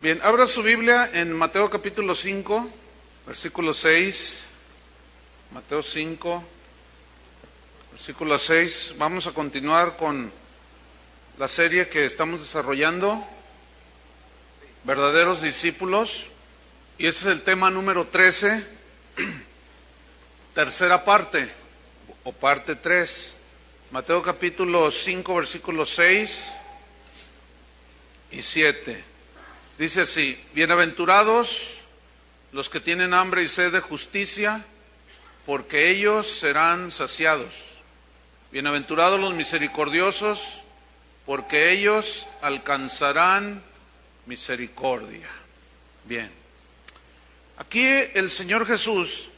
Bien, abra su Biblia en Mateo capítulo 5, versículo 6. Mateo 5, versículo 6. Vamos a continuar con la serie que estamos desarrollando, verdaderos discípulos. Y ese es el tema número 13, tercera parte, o parte 3. Mateo capítulo 5, versículos 6 y 7. Dice así: bienaventurados los que tienen hambre y sed de justicia, porque ellos serán saciados. Bienaventurados los misericordiosos, porque ellos alcanzarán misericordia. Bien, aquí el Señor Jesús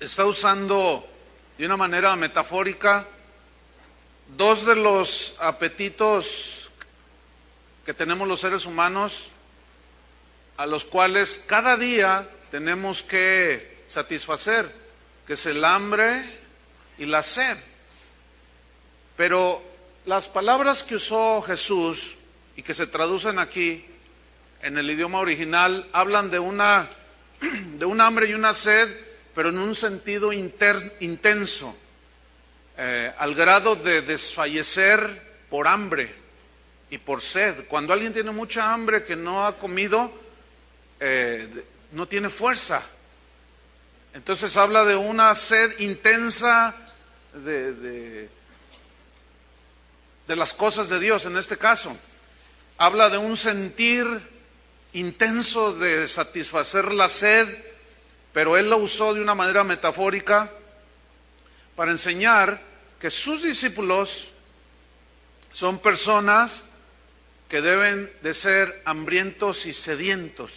está usando de una manera metafórica dos de los apetitos que tenemos los seres humanos, a los cuales cada día tenemos que satisfacer, que es el hambre y la sed. Pero las palabras que usó Jesús y que se traducen aquí en el idioma original hablan de un hambre y una sed, pero en un sentido intenso, al grado de desfallecer por hambre y por sed. Cuando alguien tiene mucha hambre, que no ha comido, no tiene fuerza. Entonces habla de una sed intensa de las cosas de Dios. En este caso habla de un sentir intenso de satisfacer la sed, pero él lo usó de una manera metafórica para enseñar que sus discípulos son personas que deben de ser hambrientos y sedientos.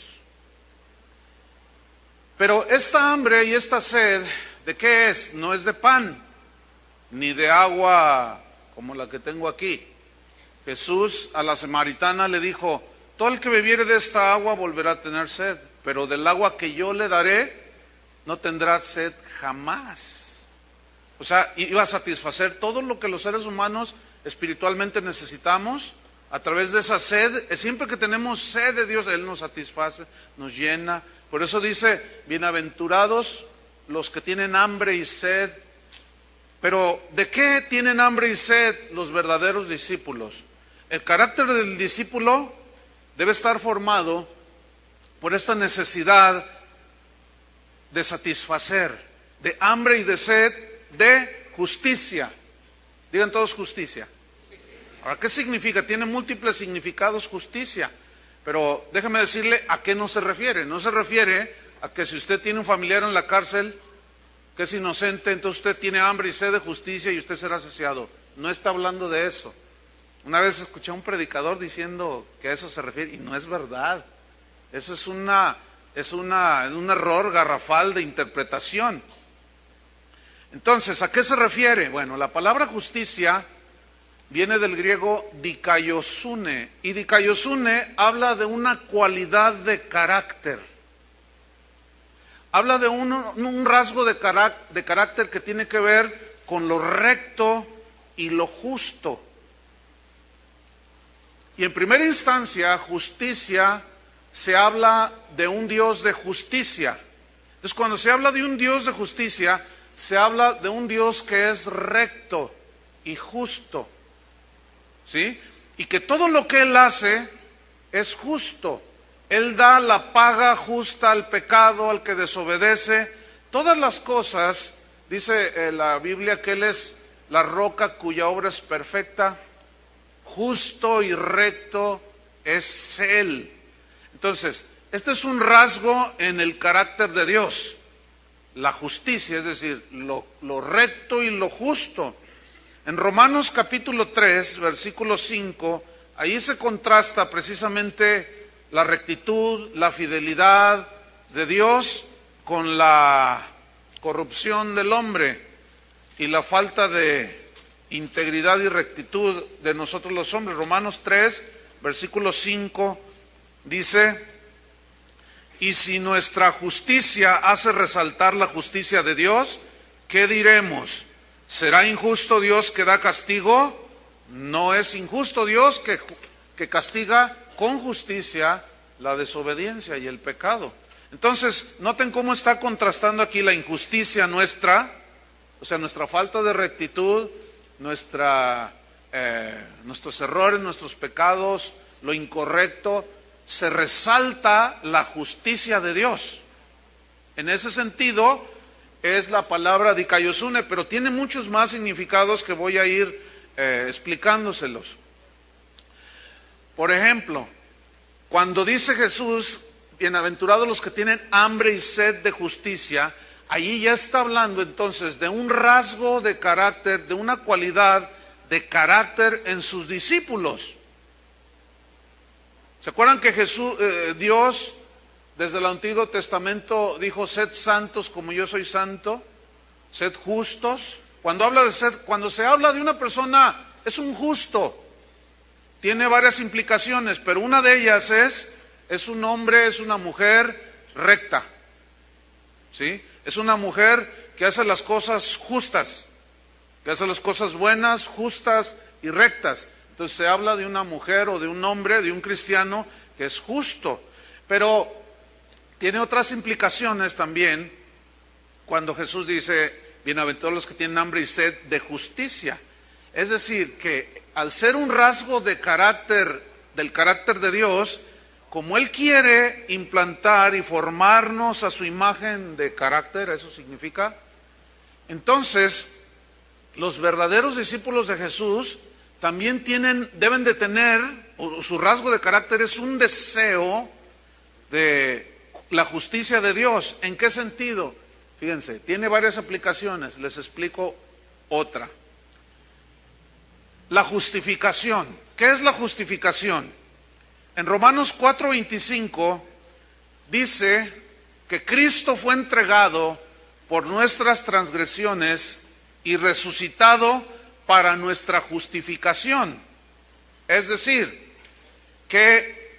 Pero esta hambre y esta sed, ¿de qué es? No es de pan, ni de agua como la que tengo aquí. Jesús a la samaritana le dijo: todo el que bebiere de esta agua volverá a tener sed, pero del agua que yo le daré no tendrá sed jamás. O sea, iba a satisfacer todo lo que los seres humanos espiritualmente necesitamos a través de esa sed. Siempre que tenemos sed de Dios, Él nos satisface, nos llena. Por eso dice: bienaventurados los que tienen hambre y sed. Pero ¿de qué tienen hambre y sed los verdaderos discípulos? El carácter del discípulo debe estar formado por esta necesidad de satisfacer, de hambre y de sed, de justicia. Digan todos justicia. Ahora, ¿qué significa? Tiene múltiples significados justicia, pero déjeme decirle a qué no se refiere. No se refiere a que si usted tiene un familiar en la cárcel que es inocente, entonces usted tiene hambre y sed de justicia y usted será saciado. No está hablando de eso. Una vez escuché a un predicador diciendo que a eso se refiere, y no es verdad. Eso es un error garrafal de interpretación. Entonces, ¿a qué se refiere? Bueno, la palabra justicia viene del griego dikaiosune, y dikaiosune habla de una cualidad de carácter. Habla de un rasgo de carácter que tiene que ver con lo recto y lo justo. Y en primera instancia, justicia, se habla de un Dios de justicia. Entonces, cuando se habla de un Dios de justicia, se habla de un Dios que es recto y justo, ¿sí? Y que todo lo que Él hace es justo. Él da la paga justa al pecado, al que desobedece. Todas las cosas, dice la Biblia, que Él es la roca cuya obra es perfecta. Justo y recto es Él. Entonces, este es un rasgo en el carácter de Dios. La justicia, es decir, lo recto y lo justo. En Romanos capítulo 3, versículo 5, ahí se contrasta precisamente la rectitud, la fidelidad de Dios con la corrupción del hombre y la falta de integridad y rectitud de nosotros los hombres. Romanos 3, versículo 5 dice: y si nuestra justicia hace resaltar la justicia de Dios, ¿qué diremos? ¿Será injusto Dios que da castigo? No es injusto Dios que castiga con justicia la desobediencia y el pecado. Entonces, noten cómo está contrastando aquí la injusticia nuestra, o sea, nuestra falta de rectitud, nuestros errores, nuestros pecados, lo incorrecto, se resalta la justicia de Dios. En ese sentido, es la palabra dikaiosune, pero tiene muchos más significados que voy a ir explicándoselos. Por ejemplo, cuando dice Jesús, bienaventurados los que tienen hambre y sed de justicia, allí ya está hablando entonces de un rasgo de carácter, de una cualidad de carácter en sus discípulos. ¿Se acuerdan que Dios, desde el Antiguo Testamento, dijo, sed santos como yo soy santo, sed justos? Cuando se habla de una persona, es un justo, tiene varias implicaciones, pero una de ellas es un hombre, es una mujer recta, ¿sí? Es una mujer que hace las cosas justas, que hace las cosas buenas, justas y rectas. Entonces se habla de una mujer o de un hombre, de un cristiano que es justo, pero tiene otras implicaciones también cuando Jesús dice, bienaventurados los que tienen hambre y sed de justicia. Es decir, que al ser un rasgo de carácter, del carácter de Dios, como Él quiere implantar y formarnos a su imagen de carácter, eso significa, entonces los verdaderos discípulos de Jesús también deben de tener, o su rasgo de carácter es un deseo de la justicia de Dios. ¿En qué sentido? Fíjense, tiene varias aplicaciones, les explico otra. La justificación. ¿Qué es la justificación? En Romanos 4:25 dice que Cristo fue entregado por nuestras transgresiones y resucitado para nuestra justificación. Es decir, ¿qué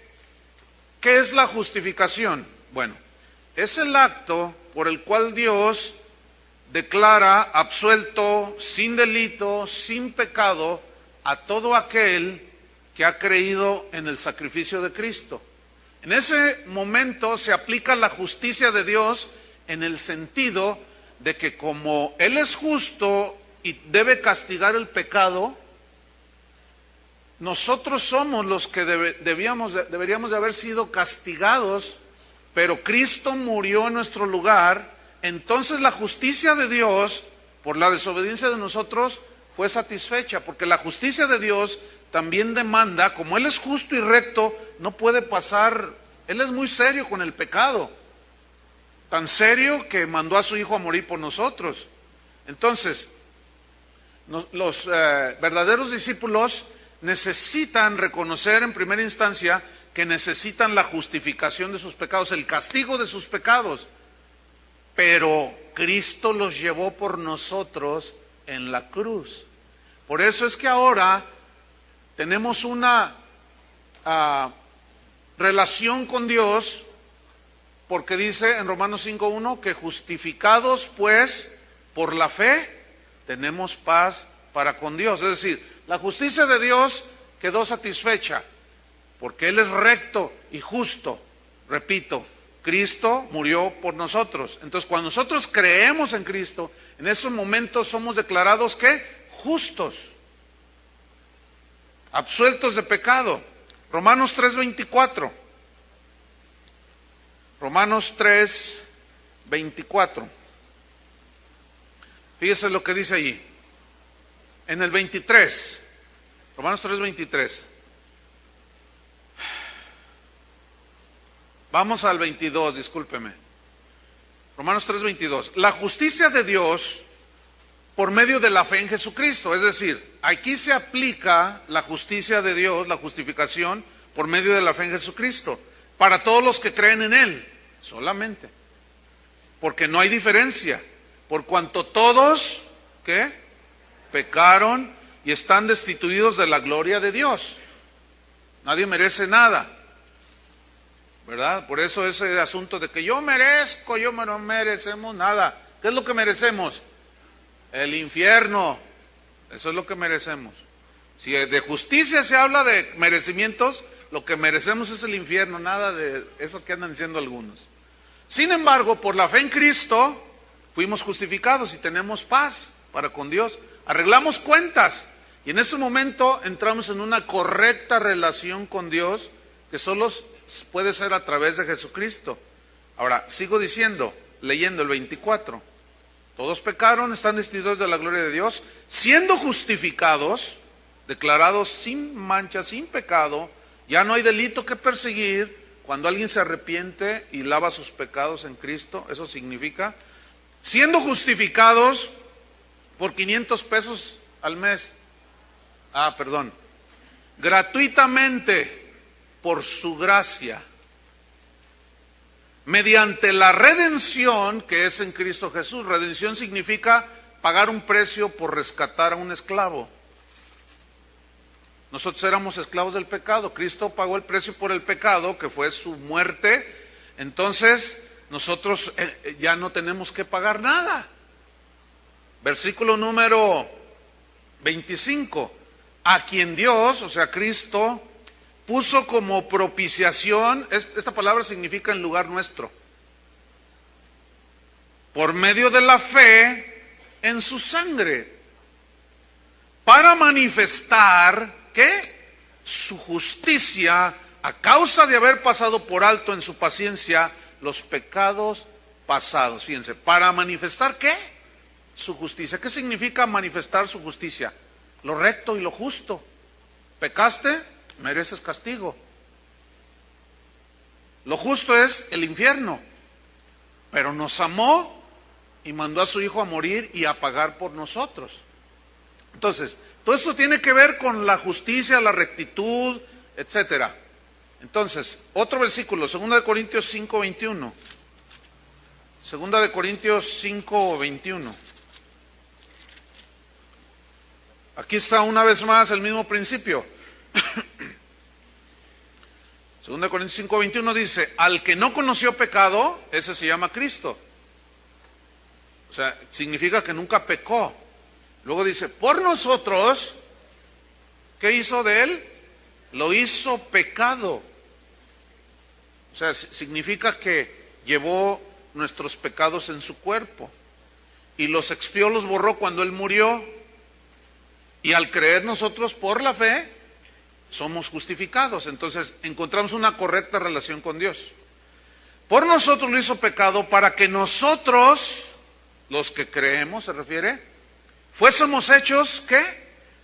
es la justificación? Bueno, es el acto por el cual Dios declara absuelto, sin delito, sin pecado, a todo aquel que ha creído en el sacrificio de Cristo. En ese momento se aplica la justicia de Dios en el sentido de que como Él es justo y debe castigar el pecado, nosotros somos los que deberíamos de haber sido castigados, pero Cristo murió en nuestro lugar. Entonces la justicia de Dios, por la desobediencia de nosotros, fue satisfecha, porque la justicia de Dios también demanda, como Él es justo y recto, no puede pasar, Él es muy serio con el pecado, tan serio que mandó a su Hijo a morir por nosotros. Entonces, los verdaderos discípulos necesitan reconocer en primera instancia que necesitan la justificación de sus pecados, el castigo de sus pecados, pero Cristo los llevó por nosotros en la cruz. Por eso es que ahora tenemos una relación con Dios, porque dice en Romanos 5:1 que justificados pues por la fe tenemos paz para con Dios. Es decir, la justicia de Dios quedó satisfecha porque Él es recto y justo. Repito, Cristo murió por nosotros. Entonces, cuando nosotros creemos en Cristo, en esos momentos somos declarados ¿qué? Justos, absueltos de pecado. Romanos 3:24. Romanos 3:24. Fíjese lo que dice allí. En el 23. Romanos 3:23. Vamos al 22, discúlpeme. Romanos 3:22. La justicia de Dios por medio de la fe en Jesucristo. Es decir, aquí se aplica la justicia de Dios, la justificación, por medio de la fe en Jesucristo, para todos los que creen en Él, solamente. Porque no hay diferencia. Por cuanto todos, ¿qué? Pecaron y están destituidos de la gloria de Dios. Nadie merece nada, ¿verdad? Por eso ese asunto de que yo merezco, yo no merecemos nada. ¿Qué es lo que merecemos? El infierno. Eso es lo que merecemos. Si de justicia se habla de merecimientos, lo que merecemos es el infierno, nada de eso que andan diciendo algunos. Sin embargo, por la fe en Cristo, fuimos justificados y tenemos paz para con Dios. Arreglamos cuentas y en ese momento entramos en una correcta relación con Dios que solo puede ser a través de Jesucristo. Ahora, sigo diciendo, leyendo el 24. Todos pecaron, están destituidos de la gloria de Dios, siendo justificados, declarados sin mancha, sin pecado. Ya no hay delito que perseguir cuando alguien se arrepiente y lava sus pecados en Cristo. Eso significa, siendo justificados por 500 pesos al mes. Gratuitamente, por su gracia, mediante la redención que es en Cristo Jesús. Redención significa pagar un precio por rescatar a un esclavo. Nosotros éramos esclavos del pecado, Cristo pagó el precio por el pecado, que fue su muerte. Entonces nosotros ya no tenemos que pagar nada. Versículo número 25. A quien Dios, o sea Cristo, puso como propiciación, esta palabra significa en lugar nuestro, por medio de la fe en su sangre, para manifestar, ¿qué? Su justicia, a causa de haber pasado por alto en su paciencia los pecados pasados. Fíjense, para manifestar, ¿qué? Su justicia. ¿Qué significa manifestar su justicia? Lo recto y lo justo. ¿Pecaste? Mereces castigo. Lo justo es el infierno, pero nos amó y mandó a su Hijo a morir y a pagar por nosotros. Entonces, todo esto tiene que ver con la justicia, la rectitud, etcétera. Entonces, otro versículo, 2 Corintios 5:21. 2 Corintios 5:21. Aquí está una vez más el mismo principio. 2 Corintios 5:21 dice, al que no conoció pecado, ese se llama Cristo. O sea, significa que nunca pecó. Luego dice, por nosotros, ¿qué hizo de él? Lo hizo pecado. O sea, significa que llevó nuestros pecados en su cuerpo y los expió, los borró cuando él murió. Y al creer nosotros por la fe, somos justificados. Entonces encontramos una correcta relación con Dios. Por nosotros lo hizo pecado para que nosotros, los que creemos, se refiere, fuésemos hechos, ¿qué?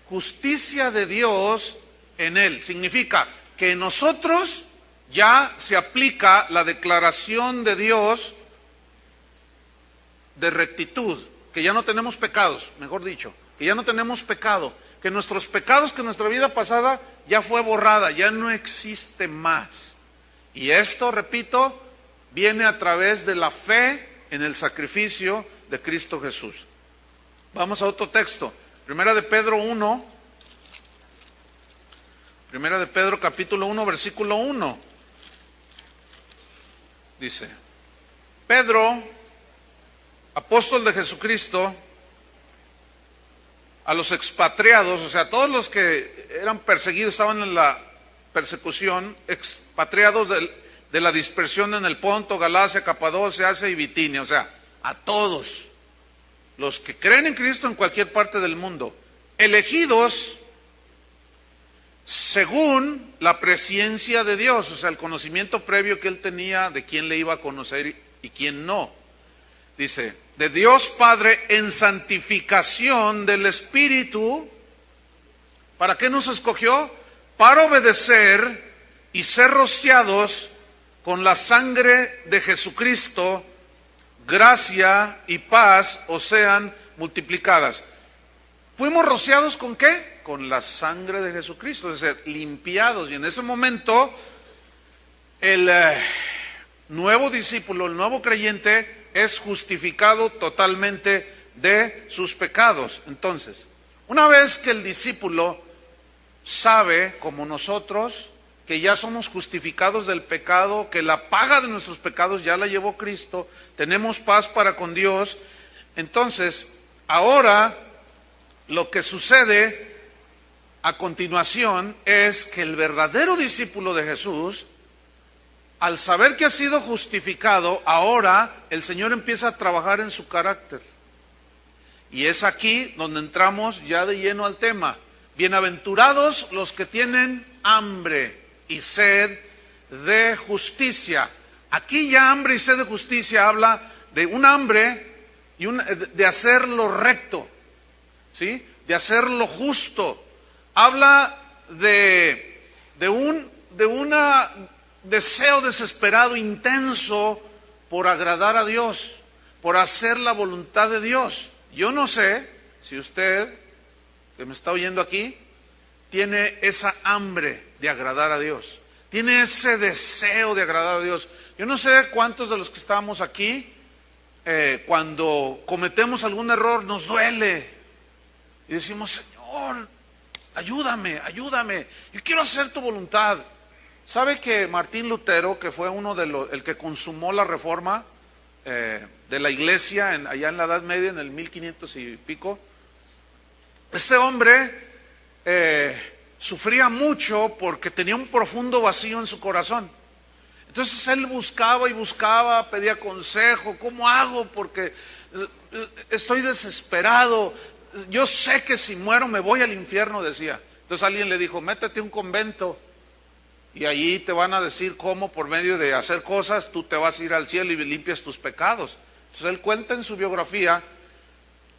Justicia de Dios en él. Significa que en nosotros ya se aplica la declaración de Dios de rectitud, que ya no tenemos pecados, mejor dicho, que ya no tenemos pecado, que nuestros pecados, que nuestra vida pasada ya fue borrada, ya no existe más. Y esto, repito, viene a través de la fe en el sacrificio de Cristo Jesús. Vamos a otro texto, Primera de Pedro 1, Primera de Pedro capítulo 1, versículo 1. Dice, Pedro, apóstol de Jesucristo, a los expatriados, o sea, todos los que eran perseguidos, estaban en la persecución, expatriados de la dispersión en el Ponto, Galacia, Capadocia, Asia y Bitinia, o sea, a todos los que creen en Cristo en cualquier parte del mundo, elegidos según la presciencia de Dios, o sea, el conocimiento previo que él tenía de quién le iba a conocer y quién no. Dice, de Dios Padre en santificación del Espíritu. ¿Para qué nos escogió? Para obedecer y ser rociados con la sangre de Jesucristo. Gracia y paz os sean multiplicadas. ¿Fuimos rociados con qué? Con la sangre de Jesucristo, es decir, limpiados. Y en ese momento, el nuevo discípulo, el nuevo creyente, es justificado totalmente de sus pecados. Entonces, una vez que el discípulo sabe, como nosotros, que ya somos justificados del pecado, que la paga de nuestros pecados ya la llevó Cristo, tenemos paz para con Dios, entonces, ahora lo que sucede a continuación es que el verdadero discípulo de Jesús, al saber que ha sido justificado, ahora el Señor empieza a trabajar en su carácter. Y es aquí donde entramos ya de lleno al tema. Bienaventurados los que tienen hambre y sed de justicia. Aquí ya hambre y sed de justicia habla de un hambre y de hacer lo recto, ¿sí? De hacer lo justo. Habla de un deseo desesperado, intenso por agradar a Dios, por hacer la voluntad de Dios. Yo no sé si usted, que me está oyendo aquí, tiene esa hambre de agradar a Dios, tiene ese deseo de agradar a Dios. Yo no sé cuántos de los que estamos aquí, cuando cometemos algún error nos duele y decimos: Señor, ayúdame, ayúdame, yo quiero hacer tu voluntad. ¿Sabe que Martín Lutero, que fue el que consumó la reforma de la iglesia allá en la Edad Media, en el 1500 y pico, este hombre sufría mucho porque tenía un profundo vacío en su corazón? Entonces él buscaba y buscaba, pedía consejo: ¿cómo hago? Porque estoy desesperado, yo sé que si muero me voy al infierno, decía. Entonces alguien le dijo: métete a un convento y allí te van a decir cómo, por medio de hacer cosas, tú te vas a ir al cielo y limpias tus pecados. Entonces él cuenta en su biografía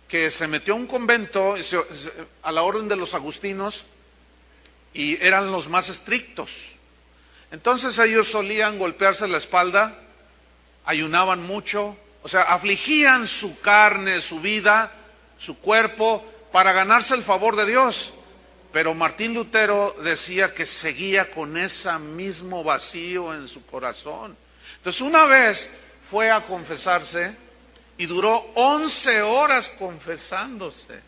que se metió a un convento a la orden de los agustinos y eran los más estrictos. Entonces ellos solían golpearse la espalda, ayunaban mucho, o sea, afligían su carne, su vida, su cuerpo, para ganarse el favor de Dios. Pero Martín Lutero decía que seguía con ese mismo vacío en su corazón. Entonces una vez fue a confesarse y duró 11 horas confesándose.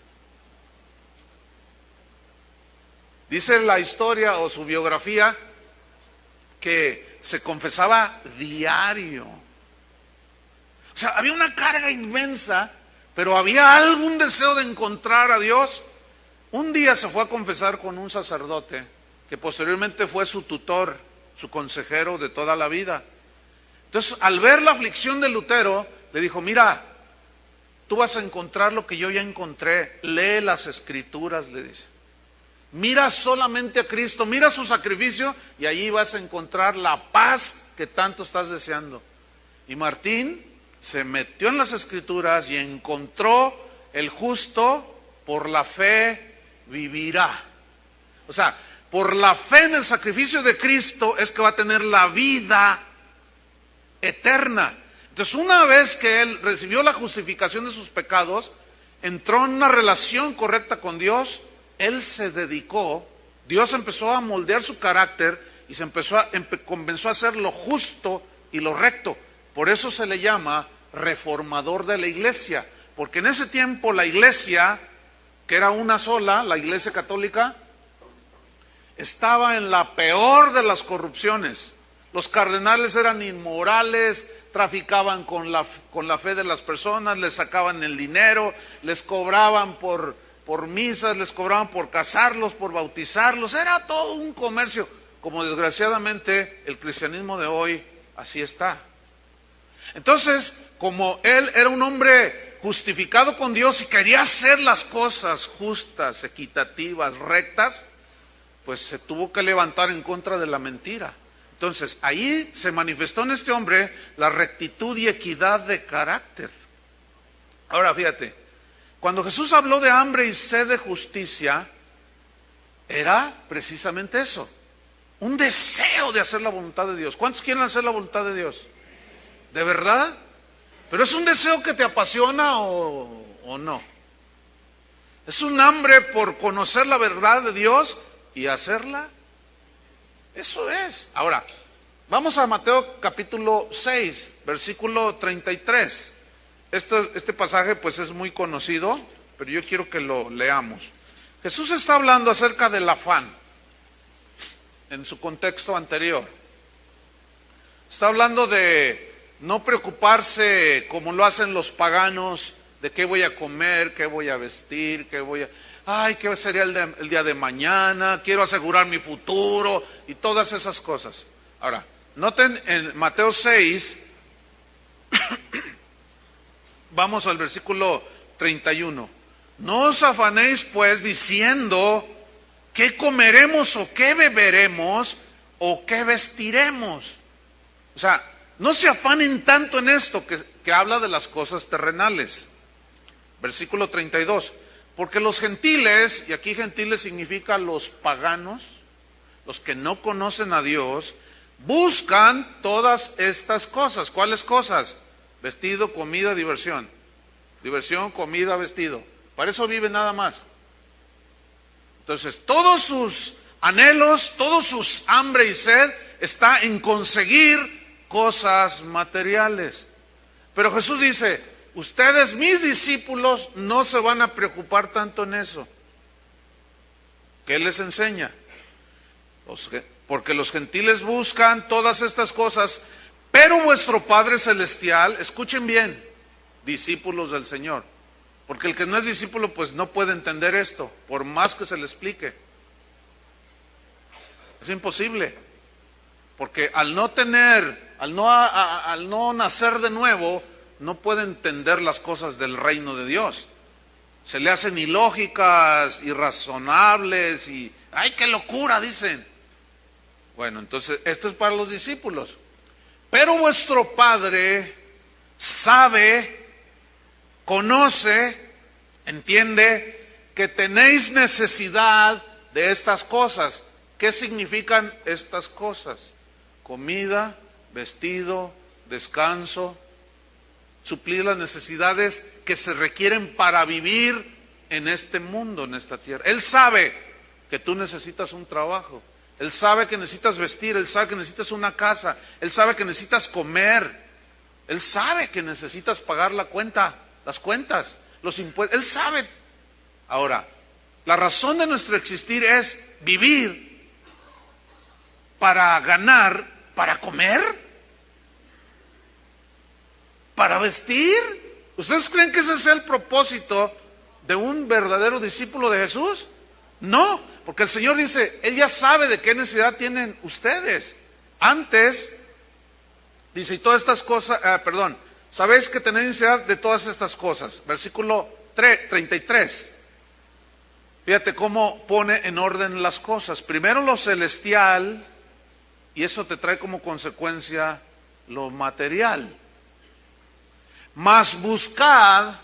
Dice la historia o su biografía que se confesaba diario. O sea, había una carga inmensa, pero había algún deseo de encontrar a Dios. Un día se fue a confesar con un sacerdote que posteriormente fue su tutor, su consejero de toda la vida. Entonces, al ver la aflicción de Lutero, le dijo: mira, tú vas a encontrar lo que yo ya encontré, lee las Escrituras, le dice. Mira solamente a Cristo, mira su sacrificio y allí vas a encontrar la paz que tanto estás deseando. Y Martín se metió en las Escrituras y encontró: el justo por la fe vivirá. O sea, por la fe en el sacrificio de Cristo es que va a tener la vida eterna. Entonces, una vez que él recibió la justificación de sus pecados, entró en una relación correcta con Dios, él se dedicó, Dios empezó a moldear su carácter y se comenzó a hacer lo justo y lo recto. Por eso se le llama reformador de la iglesia, porque en ese tiempo la iglesia, que era una sola, la iglesia católica, estaba en la peor de las corrupciones. Los cardenales eran inmorales, traficaban con la fe de las personas, les sacaban el dinero, les cobraban por misas, les cobraban por casarlos, por bautizarlos. Era todo un comercio, como desgraciadamente el cristianismo de hoy así está. Entonces, como él era un hombre justificado con Dios y quería hacer las cosas justas, equitativas, rectas, pues se tuvo que levantar en contra de la mentira. Entonces, ahí se manifestó en este hombre la rectitud y equidad de carácter. Ahora, fíjate, cuando Jesús habló de hambre y sed de justicia, era precisamente eso, un deseo de hacer la voluntad de Dios. ¿Cuántos quieren hacer la voluntad de Dios? ¿De verdad? ¿Pero es un deseo que te apasiona o no? ¿Es un hambre por conocer la verdad de Dios y hacerla? Eso es. Ahora, vamos a Mateo capítulo 6, versículo 33. Este pasaje pues es muy conocido, pero yo quiero que lo leamos. Jesús está hablando acerca del afán en su contexto anterior. Está hablando de no preocuparse como lo hacen los paganos, de qué voy a comer, qué voy a vestir, ay, ¿qué sería el día de mañana? Quiero asegurar mi futuro y todas esas cosas. Ahora, noten en Mateo 6, vamos al versículo 31. No os afanéis pues diciendo, ¿qué comeremos o qué beberemos o qué vestiremos? O sea, no se afanen tanto en esto que habla de las cosas terrenales. Versículo 32. Porque los gentiles, y aquí gentiles significa los paganos, los que no conocen a Dios, buscan todas estas cosas. ¿Cuáles cosas? Vestido, comida, diversión. Diversión, comida, vestido. Para eso viven nada más. Entonces, todos sus anhelos, todos sus hambre y sed está en conseguir cosas materiales. Pero Jesús dice, ustedes, mis discípulos, no se van a preocupar tanto en eso. ¿Qué les enseña? Porque los gentiles buscan todas estas cosas, pero vuestro Padre Celestial, escuchen bien, discípulos del Señor, porque el que no es discípulo pues no puede entender esto, por más que se le explique. Es imposible, porque al no nacer de nuevo, no puede entender las cosas del reino de Dios. Se le hacen ilógicas, irrazonables y ¡ay, qué locura!, dicen. Bueno, entonces esto es para los discípulos. Pero vuestro Padre sabe, conoce, entiende que tenéis necesidad de estas cosas. ¿Qué significan estas cosas? Comida, vestido, descanso, suplir las necesidades que se requieren para vivir en este mundo, en esta tierra. Él sabe que tú necesitas un trabajo. Él sabe que necesitas vestir, Él sabe que necesitas una casa, Él sabe que necesitas comer, Él sabe que necesitas pagar la cuenta, las cuentas, los impuestos, Él sabe. Ahora, la razón de nuestro existir es vivir para ganar, para comer, para vestir. ¿Ustedes creen que ese es el propósito de un verdadero discípulo de Jesús? No, porque el Señor dice, Él ya sabe de qué necesidad tienen ustedes. Antes, dice, y todas estas cosas, sabéis que tenéis necesidad de todas estas cosas. Versículo 33. Fíjate cómo pone en orden las cosas. Primero lo celestial, y eso te trae como consecuencia lo material. Mas buscad,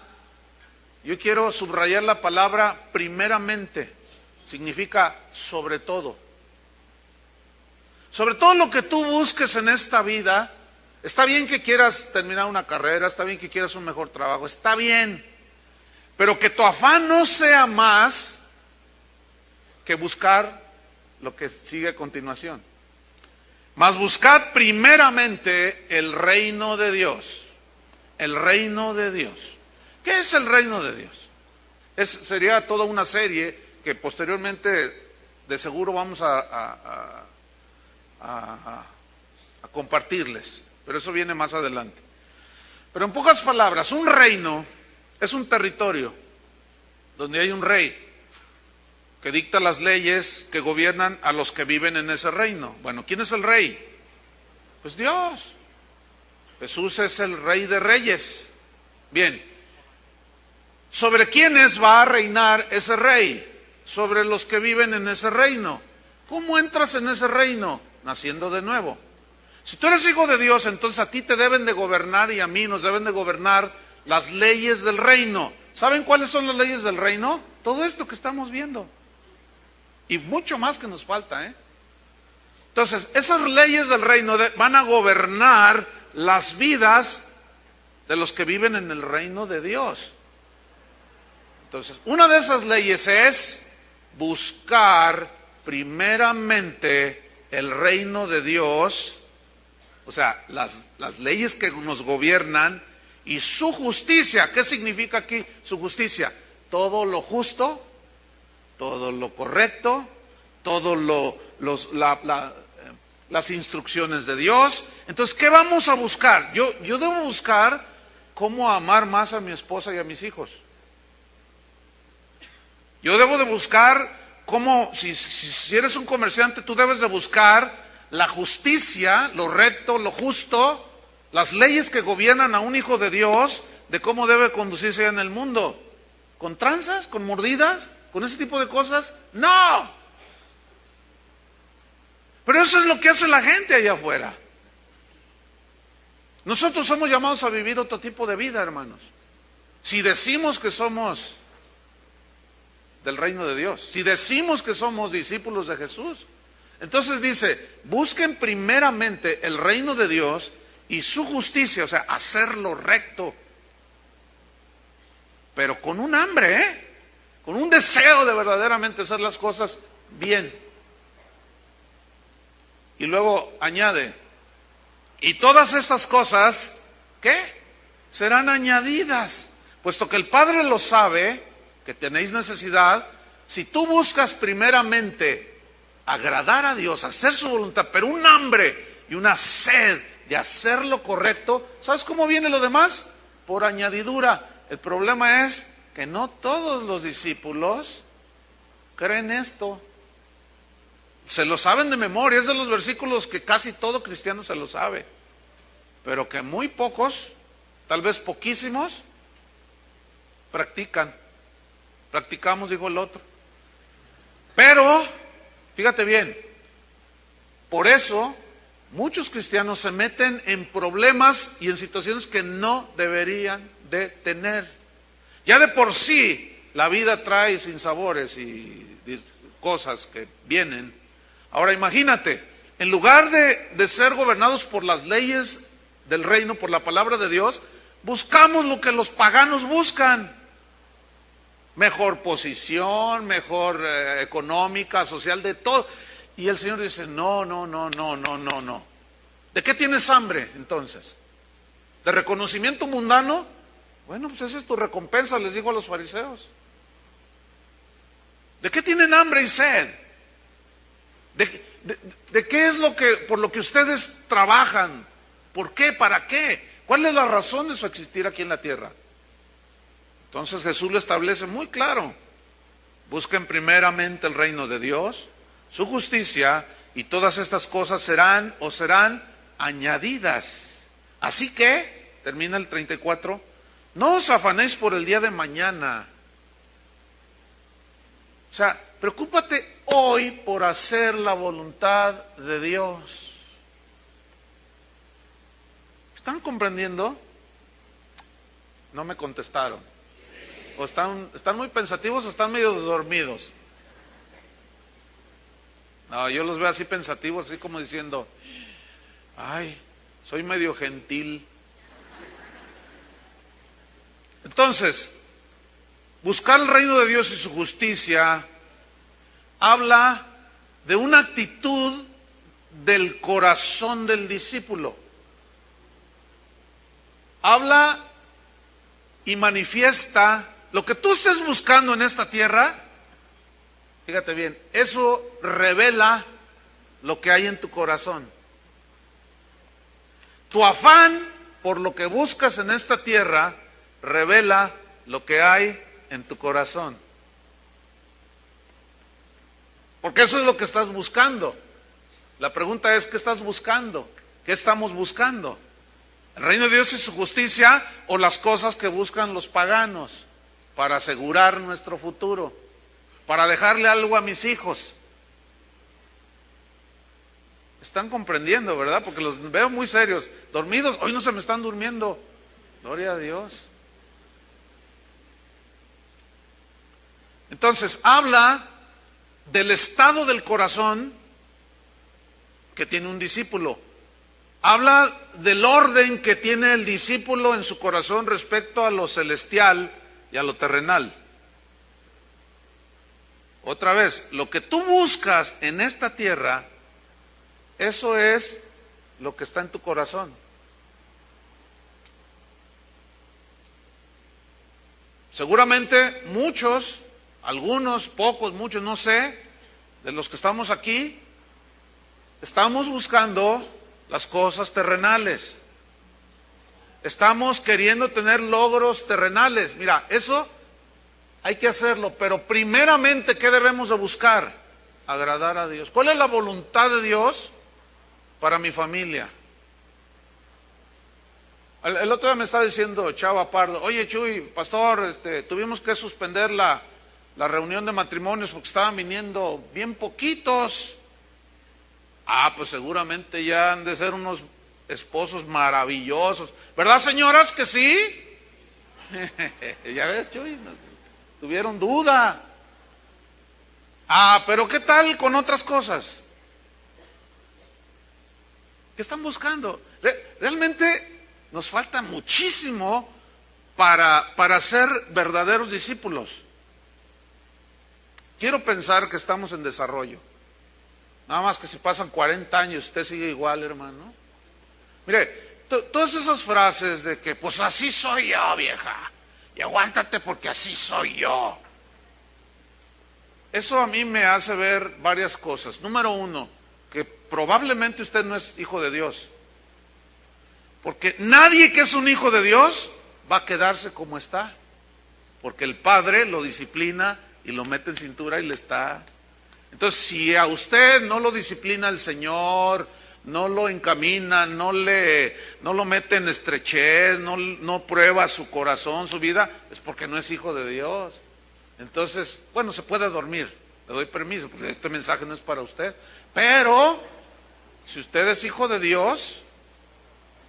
yo quiero subrayar la palabra primeramente. Significa sobre todo. Sobre todo lo que tú busques en esta vida. Está bien que quieras terminar una carrera, está bien que quieras un mejor trabajo, está bien. Pero que tu afán no sea más que buscar lo que sigue a continuación. Mas buscad primeramente el reino de Dios. El reino de Dios. ¿Qué es el reino de Dios? Sería toda una serie que posteriormente de seguro vamos a compartirles, pero eso viene más adelante. Pero en pocas palabras, un reino es un territorio donde hay un rey que dicta las leyes que gobiernan a los que viven en ese reino. Bueno, ¿quién es el rey? Pues Dios. Jesús es el Rey de Reyes. Bien, ¿sobre quiénes va a reinar ese rey? Sobre los que viven en ese reino. ¿Cómo entras en ese reino? Naciendo de nuevo. Si tú eres hijo de Dios, entonces a ti te deben de gobernar y a mí nos deben de gobernar las leyes del reino. ¿Saben cuáles son las leyes del reino? Todo esto que estamos viendo. Y mucho más que nos falta, Entonces, esas leyes del reino van a gobernar las vidas de los que viven en el reino de Dios. Entonces, una de esas leyes es buscar primeramente el reino de Dios, o sea, las leyes que nos gobiernan y su justicia. ¿Qué significa aquí su justicia? Todo lo justo, todo lo correcto, todo las instrucciones de Dios. Entonces, ¿qué vamos a buscar? Yo debo buscar cómo amar más a mi esposa y a mis hijos. Yo debo de buscar si eres un comerciante, tú debes de buscar la justicia, lo recto, lo justo, las leyes que gobiernan a un hijo de Dios, de cómo debe conducirse en el mundo. ¿Con tranzas? ¿Con mordidas? ¿Con ese tipo de cosas? ¡No! Pero eso es lo que hace la gente allá afuera. Nosotros somos llamados a vivir otro tipo de vida, hermanos. Si decimos que somos del reino de Dios, si decimos que somos discípulos de Jesús, entonces dice, busquen primeramente el reino de Dios y su justicia, o sea, hacerlo recto, pero con un hambre, con un deseo de verdaderamente hacer las cosas bien. Y luego añade, y todas estas cosas, ¿qué? Serán añadidas, puesto que el Padre lo sabe, que tenéis necesidad. Si tú buscas primeramente agradar a Dios, hacer su voluntad, pero un hambre y una sed de hacer lo correcto, ¿sabes cómo viene lo demás? Por añadidura. El problema es que no todos los discípulos creen esto. Se lo saben de memoria, es de los versículos que casi todo cristiano se lo sabe, pero que muy pocos, tal vez poquísimos, practicamos, dijo el otro. Pero, fíjate bien, por eso muchos cristianos se meten en problemas y en situaciones que no deberían de tener. Ya de por sí la vida trae sinsabores y cosas que vienen. Ahora imagínate, en lugar de ser gobernados por las leyes del reino, por la palabra de Dios, buscamos lo que los paganos buscan. Mejor posición, mejor económica, social, de todo. Y el Señor dice, no. ¿De qué tienes hambre entonces? ¿De reconocimiento mundano? Bueno, pues esa es tu recompensa, les digo a los fariseos. ¿De qué tienen hambre y sed? ¿De qué es por lo que ustedes trabajan? ¿Por qué? ¿Para qué? ¿Cuál es la razón de su existir aquí en la tierra? Entonces Jesús lo establece muy claro. Busquen primeramente el reino de Dios, su justicia, y todas estas cosas serán añadidas. Así que, termina el 34, no os afanéis por el día de mañana. O sea, preocúpate hoy por hacer la voluntad de Dios. ¿Están comprendiendo? No me contestaron. ¿O están muy pensativos o están medio dormidos? No, yo los veo así pensativos, así como diciendo, ay, soy medio gentil. Entonces, buscar el reino de Dios y su justicia habla de una actitud del corazón del discípulo. Habla y manifiesta lo que tú estés buscando en esta tierra. Fíjate bien, eso revela lo que hay en tu corazón. Tu afán por lo que buscas en esta tierra revela lo que hay en tu corazón. Porque eso es lo que estás buscando. La pregunta es, ¿qué estás buscando? ¿Qué estamos buscando? ¿El reino de Dios y su justicia o las cosas que buscan los paganos para asegurar nuestro futuro? Para dejarle algo a mis hijos. Están comprendiendo, ¿verdad? Porque los veo muy serios, dormidos. Hoy no se me están durmiendo. Gloria a Dios. Entonces, habla del estado del corazón que tiene un discípulo. Habla del orden que tiene el discípulo en su corazón respecto a lo celestial y a lo terrenal. Otra vez, lo que tú buscas en esta tierra, eso es lo que está en tu corazón. Seguramente muchos, algunos, pocos, muchos, no sé, de los que estamos aquí, estamos buscando las cosas terrenales. Estamos queriendo tener logros terrenales. Mira, eso hay que hacerlo, pero primeramente, ¿qué debemos de buscar? Agradar a Dios. ¿Cuál es la voluntad de Dios para mi familia? El otro día me estaba diciendo Chava Pardo, oye Chuy, pastor, tuvimos que suspender la reunión de matrimonios porque estaban viniendo bien poquitos. Pues seguramente ya han de ser unos esposos maravillosos. ¿Verdad, señoras, que sí? Ya ves, Chuy, tuvieron duda. Pero ¿qué tal con otras cosas? ¿Qué están buscando? Realmente nos falta muchísimo para ser verdaderos discípulos. Quiero pensar que estamos en desarrollo. Nada más que si pasan 40 años, usted sigue igual, hermano. Mire, todas esas frases de que, pues así soy yo, vieja, y aguántate porque así soy yo. Eso a mí me hace ver varias cosas. Número uno, que probablemente usted no es hijo de Dios. Porque nadie que es un hijo de Dios va a quedarse como está. Porque el Padre lo disciplina y lo mete en cintura y le está. Entonces, si a usted no lo disciplina el Señor, no lo encamina, no lo mete en estrechez, no prueba su corazón, su vida, es porque no es hijo de Dios. Entonces, bueno, se puede dormir, le doy permiso, porque este mensaje no es para usted. Pero, si usted es hijo de Dios,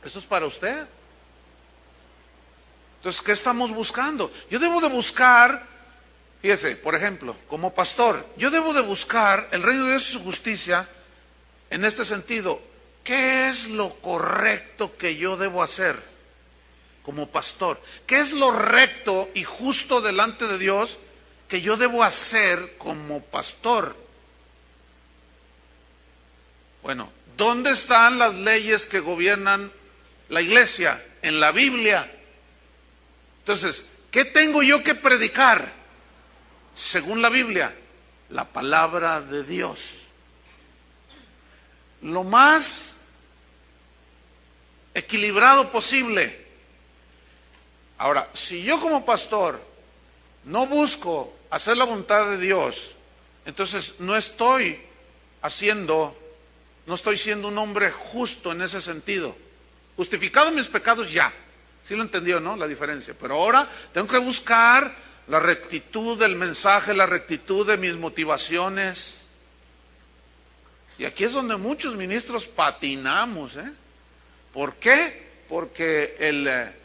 esto es para usted. Entonces, ¿qué estamos buscando? Yo debo de buscar, fíjese, por ejemplo, como pastor, yo debo de buscar el reino de Dios y su justicia en este sentido. ¿Qué es lo correcto que yo debo hacer como pastor? ¿Qué es lo recto y justo delante de Dios que yo debo hacer como pastor? Bueno, ¿dónde están las leyes que gobiernan la iglesia? En la Biblia. Entonces, ¿qué tengo yo que predicar? Según la Biblia, la palabra de Dios. Lo más equilibrado posible. Ahora, si yo como pastor no busco hacer la voluntad de Dios, entonces no estoy siendo un hombre justo en ese sentido. Justificado mis pecados ya. ¿Sí lo entendió, no? La diferencia. Pero ahora tengo que buscar la rectitud del mensaje, la rectitud de mis motivaciones. Y aquí es donde muchos ministros patinamos, ¿eh? ¿Por qué? Porque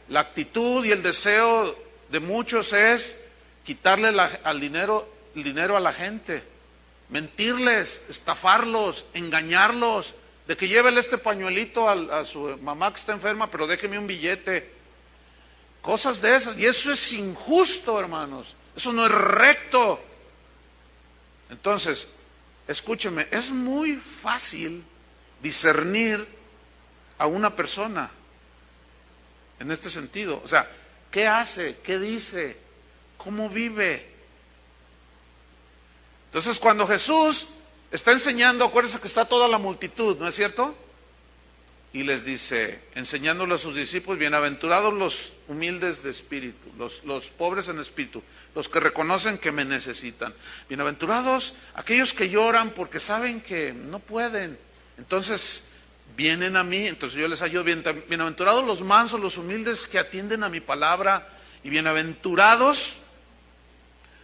la actitud y el deseo de muchos es quitarle el dinero a la gente, mentirles, estafarlos, engañarlos, de que llévele este pañuelito a su mamá que está enferma, pero déjeme un billete. Cosas de esas, y eso es injusto, hermanos. Eso no es recto. Entonces, escúcheme, es muy fácil discernir a una persona en este sentido. O sea, ¿qué hace? ¿Qué dice? ¿Cómo vive? Entonces, cuando Jesús está enseñando, acuérdense que está toda la multitud, ¿no es cierto? Y les dice, enseñándole a sus discípulos, bienaventurados los humildes de espíritu, los pobres en espíritu, los que reconocen que me necesitan. Bienaventurados aquellos que lloran porque saben que no pueden. Entonces vienen a mí, entonces yo les ayudo. Bienaventurados los mansos, los humildes que atienden a mi palabra. Y bienaventurados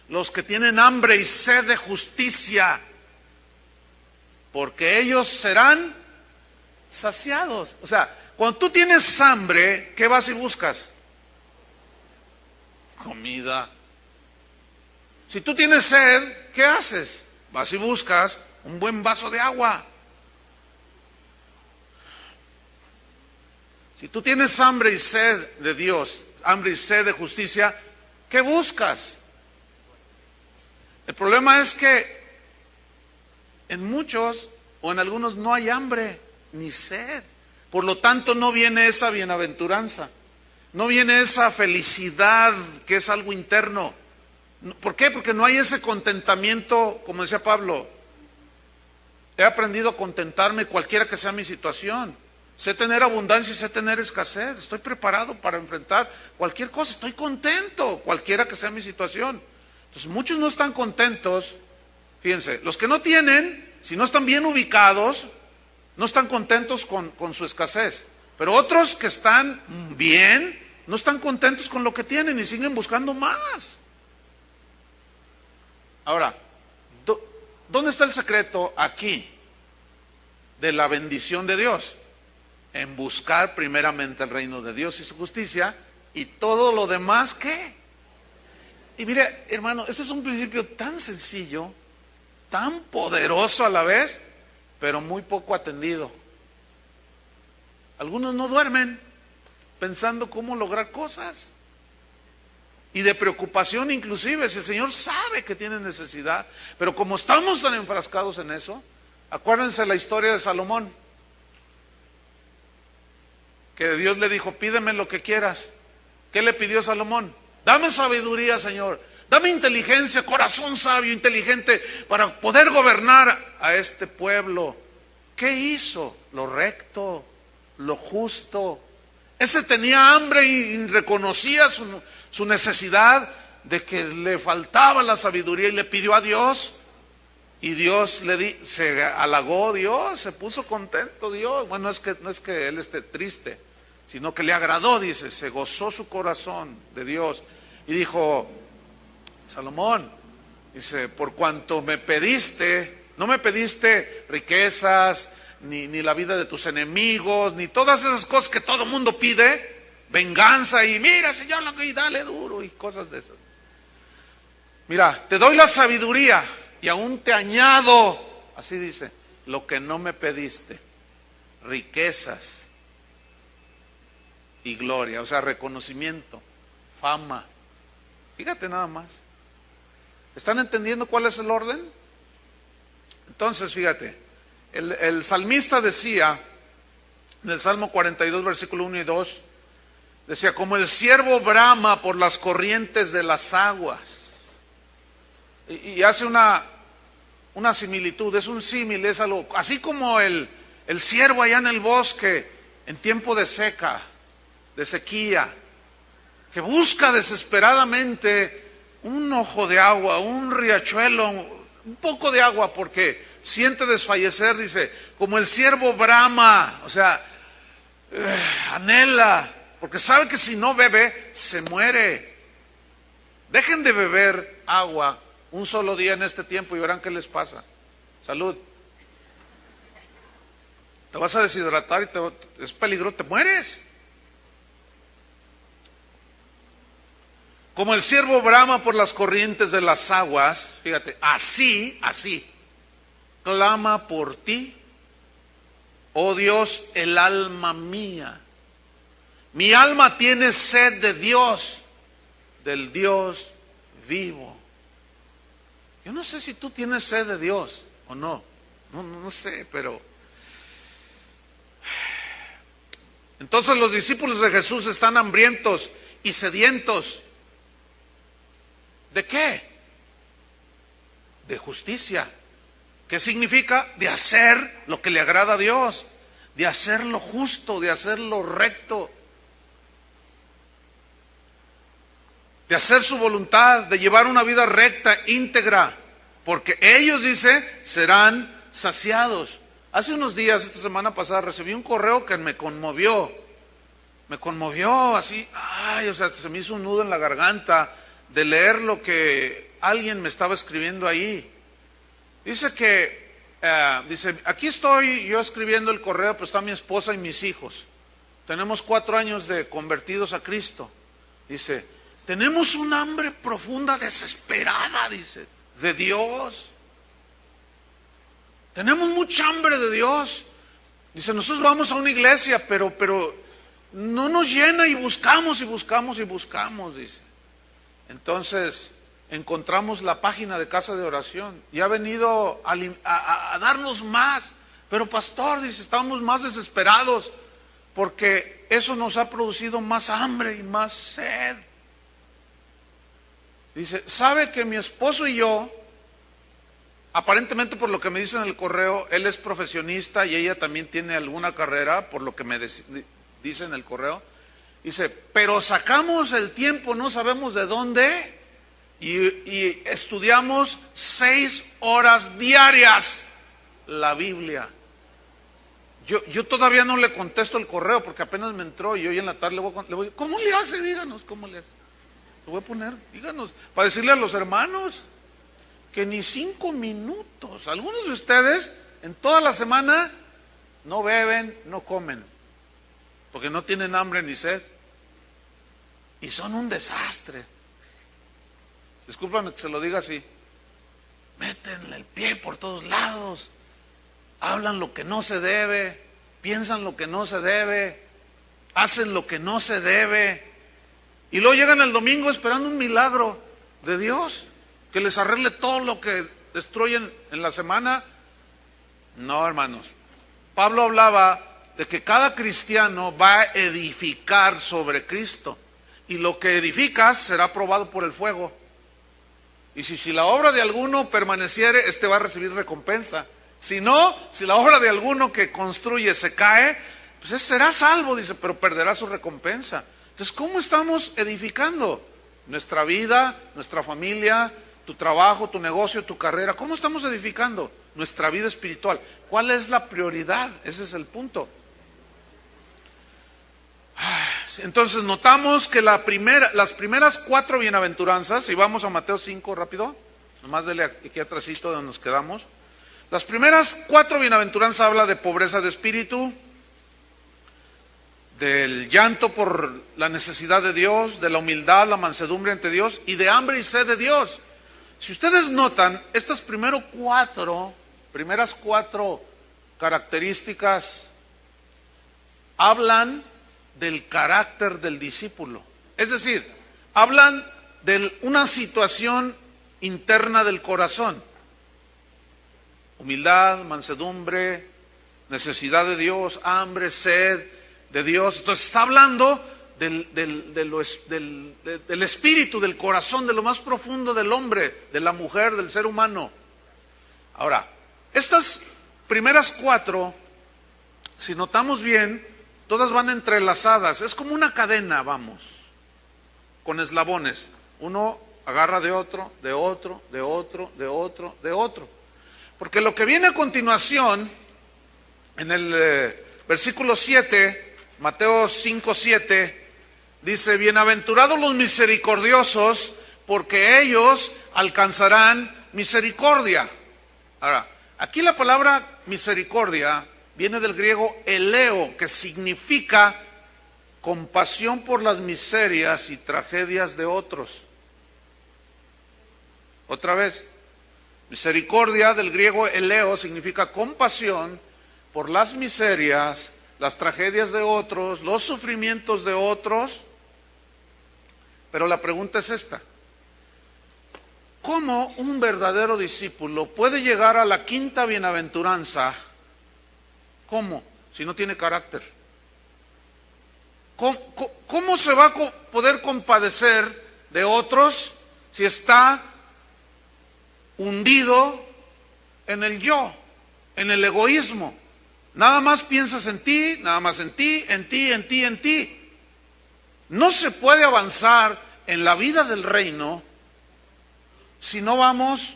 los que tienen hambre y sed de justicia, porque ellos serán saciados. O sea, cuando tú tienes hambre, ¿qué vas y buscas? Comida. Si tú tienes sed, ¿qué haces? Vas y buscas un buen vaso de agua. Si tú tienes hambre y sed de Dios, hambre y sed de justicia, ¿qué buscas? El problema es que en muchos o en algunos no hay hambre ni sed. Por lo tanto, no viene esa bienaventuranza, no viene esa felicidad que es algo interno. ¿Por qué? Porque no hay ese contentamiento, como decía Pablo. He aprendido a contentarme cualquiera que sea mi situación. Sé tener abundancia y sé tener escasez. Estoy preparado para enfrentar cualquier cosa. Estoy contento, cualquiera que sea mi situación. Entonces muchos no están contentos. Fíjense, los que no tienen, si no están bien ubicados, no están contentos con su escasez. Pero otros que están bien, no están contentos con lo que tienen y siguen buscando más. Ahora, ¿dónde está el secreto aquí de la bendición de Dios? En buscar primeramente el reino de Dios y su justicia, y todo lo demás, ¿qué? Y mire, hermano, ese es un principio tan sencillo, tan poderoso a la vez, pero muy poco atendido. Algunos no duermen pensando cómo lograr cosas. Y de preocupación inclusive, si el Señor sabe que tiene necesidad. Pero como estamos tan enfrascados en eso, acuérdense la historia de Salomón. Que Dios le dijo, pídeme lo que quieras. ¿Qué le pidió Salomón? Dame sabiduría, Señor. Dame inteligencia, corazón sabio, inteligente, para poder gobernar a este pueblo. ¿Qué hizo? Lo recto, lo justo. Ese tenía hambre y reconocía su necesidad de que le faltaba la sabiduría y le pidió a Dios. Y Dios se halagó Dios, se puso contento Dios. Bueno, no es que él esté triste, sino que le agradó, dice, se gozó su corazón de Dios. Y dijo, Salomón, dice, por cuanto me pediste, no me pediste riquezas, ni la vida de tus enemigos, ni todas esas cosas que todo mundo pide, venganza y mira, Señor, y dale duro y cosas de esas. Mira, te doy la sabiduría y aún te añado, así dice, lo que no me pediste, riquezas y gloria, o sea, reconocimiento, fama. Fíjate nada más. ¿Están entendiendo cuál es el orden? Entonces, fíjate, el salmista decía, en el Salmo 42, versículo 1 y 2, decía, como el ciervo brama por las corrientes de las aguas. Y hace una similitud, es un símil, es algo, así como el ciervo allá en el bosque, en tiempo de seca, de sequía, que busca desesperadamente un ojo de agua, un riachuelo, un poco de agua, porque siente desfallecer, dice, como el ciervo brama, o sea, anhela, porque sabe que si no bebe, se muere. Dejen de beber agua un solo día en este tiempo y verán qué les pasa. Salud. Te vas a deshidratar y es peligro, te mueres. Como el ciervo brama por las corrientes de las aguas, fíjate, así, clama por ti, oh Dios, el alma mía. Mi alma tiene sed de Dios, del Dios vivo. Yo no sé si tú tienes sed de Dios o no, no sé, pero... Entonces los discípulos de Jesús están hambrientos y sedientos. ¿De qué? De justicia. ¿Qué significa? De hacer lo que le agrada a Dios, de hacer lo justo, de hacer lo recto, de hacer su voluntad, de llevar una vida recta, íntegra, porque ellos, dice, serán saciados. Hace unos días, esta semana pasada, recibí un correo que me conmovió así, ay, o sea, se me hizo un nudo en la garganta de leer lo que alguien me estaba escribiendo ahí. Dice que, aquí estoy yo escribiendo el correo, pero está mi esposa y mis hijos. Tenemos 4 años de convertidos a Cristo. Dice, tenemos un hambre profunda, desesperada, dice, de Dios. Tenemos mucha hambre de Dios. Dice, nosotros vamos a una iglesia, pero no nos llena y buscamos, dice. Entonces, encontramos la página de Casa de Oración y ha venido a darnos más. Pero pastor, dice, estamos más desesperados porque eso nos ha producido más hambre y más sed. Dice, ¿sabe que mi esposo y yo, aparentemente por lo que me dice en el correo, él es profesionista y ella también tiene alguna carrera, por lo que me dice en el correo, dice, pero sacamos el tiempo, no sabemos de dónde, y estudiamos 6 horas diarias la Biblia. Yo todavía no le contesto el correo porque apenas me entró y hoy en la tarde le voy ¿cómo le hace? Díganos, ¿cómo le hace? Lo voy a poner, díganos, para decirle a los hermanos que ni 5 minutos. Algunos de ustedes en toda la semana no beben, no comen, porque no tienen hambre ni sed. Y son un desastre. Discúlpame que se lo diga así. Meten el pie por todos lados. Hablan lo que no se debe. Piensan lo que no se debe. Hacen lo que no se debe. Y luego llegan el domingo esperando un milagro de Dios, que les arregle todo lo que destruyen en la semana. No, hermanos. Pablo hablaba de que cada cristiano va a edificar sobre Cristo. Y lo que edificas será probado por el fuego. Y si la obra de alguno permaneciere, este va a recibir recompensa. Si no, si la obra de alguno que construye se cae, pues ese será salvo, dice, pero perderá su recompensa. Entonces, ¿cómo estamos edificando nuestra vida, nuestra familia, tu trabajo, tu negocio, tu carrera? ¿Cómo estamos edificando nuestra vida espiritual? ¿Cuál es la prioridad? Ese es el punto. Entonces notamos que las primeras 4 bienaventuranzas, y vamos a Mateo 5 rápido, nomás dele aquí atrásito donde nos quedamos. Las primeras 4 bienaventuranzas habla de pobreza de espíritu, del llanto por la necesidad de Dios, de la humildad, la mansedumbre ante Dios y de hambre y sed de Dios. Si ustedes notan, estas primeras 4 características hablan del carácter del discípulo. Es decir, hablan de una situación interna del corazón. Humildad, mansedumbre, necesidad de Dios, hambre, sed de Dios. Entonces está hablando del espíritu, del corazón, de lo más profundo del hombre, de la mujer, del ser humano. Ahora, estas primeras 4, si notamos bien, todas van entrelazadas. Es como una cadena, vamos, con eslabones. Uno agarra de otro, de otro, de otro, de otro, de otro. Porque lo que viene a continuación, en el versículo 7, Mateo 5:7, dice, bienaventurados los misericordiosos, porque ellos alcanzarán misericordia. Ahora, aquí la palabra misericordia viene del griego eleo, que significa compasión por las miserias y tragedias de otros. Otra vez, misericordia del griego eleo significa compasión por las miserias, las tragedias de otros, los sufrimientos de otros. Pero la pregunta es esta: ¿cómo un verdadero discípulo puede llegar a la 5ª bienaventuranza? ¿Cómo? Si no tiene carácter. ¿Cómo se va a poder compadecer de otros si está hundido en el yo, en el egoísmo? Nada más piensas en ti, nada más en ti, en ti, en ti, en ti. No se puede avanzar en la vida del reino si no vamos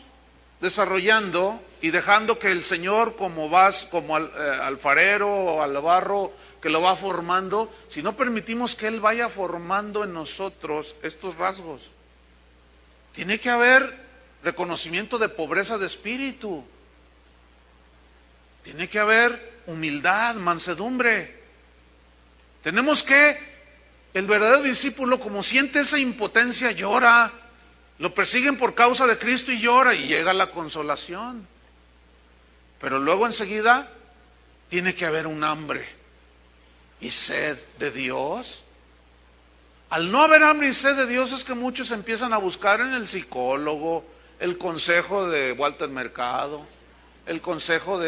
desarrollando y dejando que el Señor, como alfarero o al barro que lo va formando, si no permitimos que Él vaya formando en nosotros estos rasgos. Tiene que haber reconocimiento de pobreza de espíritu. Tiene que haber humildad, mansedumbre. Tenemos que, el verdadero discípulo, como siente esa impotencia, llora. Lo persiguen por causa de Cristo y llora, y llega la consolación. Pero luego enseguida tiene que haber un hambre y sed de Dios. Al no haber hambre y sed de Dios es que muchos empiezan a buscar en el psicólogo el consejo de Walter Mercado, el consejo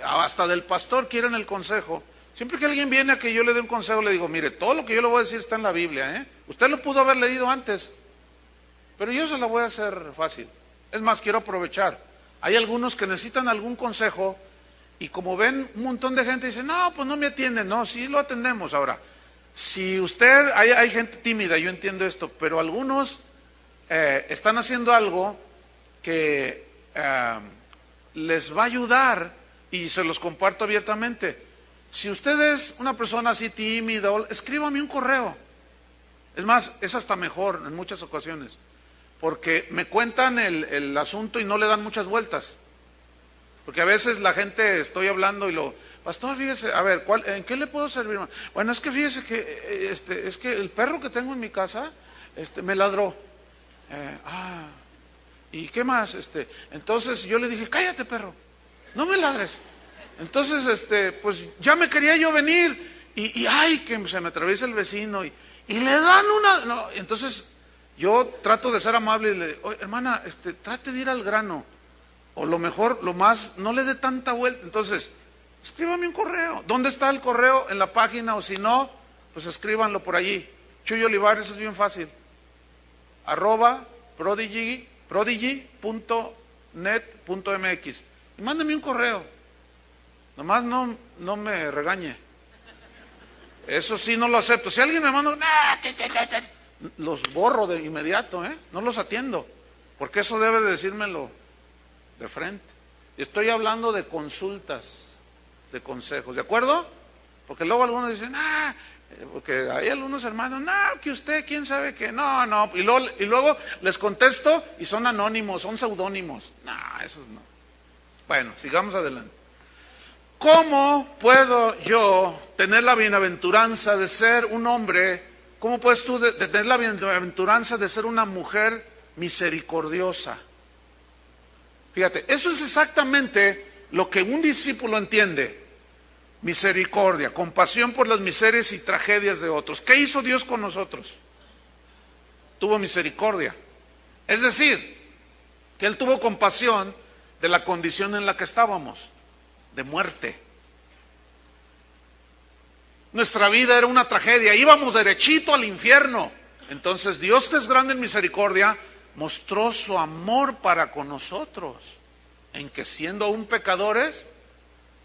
hasta del pastor quieren el consejo. Siempre que alguien viene a que yo le dé un consejo, le digo, mire, todo lo que yo le voy a decir está en la Biblia, Usted lo pudo haber leído antes, pero yo se lo voy a hacer fácil. Es más, quiero aprovechar. Hay algunos que necesitan algún consejo y como ven un montón de gente dice, no, pues no me atienden. No, sí lo atendemos. Ahora, si usted, hay gente tímida, yo entiendo esto, pero algunos están haciendo algo que les va a ayudar y se los comparto abiertamente. Si usted es una persona así tímida, escríbame un correo. Es más, es hasta mejor en muchas ocasiones, porque me cuentan el asunto y no le dan muchas vueltas. Porque a veces la gente, estoy hablando y pastor, fíjese, a ver, ¿en qué le puedo servir? Bueno, es que fíjese que es que el perro que tengo en mi casa me ladró. ¿Y qué más? Entonces yo le dije, cállate, perro, no me ladres. Entonces, pues ya me quería yo venir y ay, que se me atraviesa el vecino y le dan una... No, entonces yo trato de ser amable y le digo, oye, hermana, trate de ir al grano. O lo mejor, lo más, no le dé tanta vuelta. Entonces, escríbame un correo. ¿Dónde está el correo? En la página, o si no, pues escríbanlo por allí. Chuy Olivares, es bien fácil. @prodigy.net.mx. Y mándame un correo. Nomás no me regañe. Eso sí no lo acepto. Si alguien me manda, los borro de inmediato, no los atiendo. Porque eso debe de decírmelo de frente. Estoy hablando de consultas, de consejos, ¿de acuerdo? Porque luego algunos dicen, porque hay algunos hermanos, que usted, quién sabe qué, no, y luego les contesto y son anónimos, son seudónimos. Esos no. Bueno, sigamos adelante. ¿Cómo puedo yo tener la bienaventuranza de ser un hombre? ¿Cómo puedes tú de tener la bienaventuranza de ser una mujer misericordiosa? Fíjate, eso es exactamente lo que un discípulo entiende. Misericordia, compasión por las miserias y tragedias de otros. ¿Qué hizo Dios con nosotros? Tuvo misericordia. Es decir, que Él tuvo compasión de la condición en la que estábamos, de muerte. Nuestra vida era una tragedia, íbamos derechito al infierno. Entonces Dios, que es grande en misericordia, mostró su amor para con nosotros, en que siendo aún pecadores,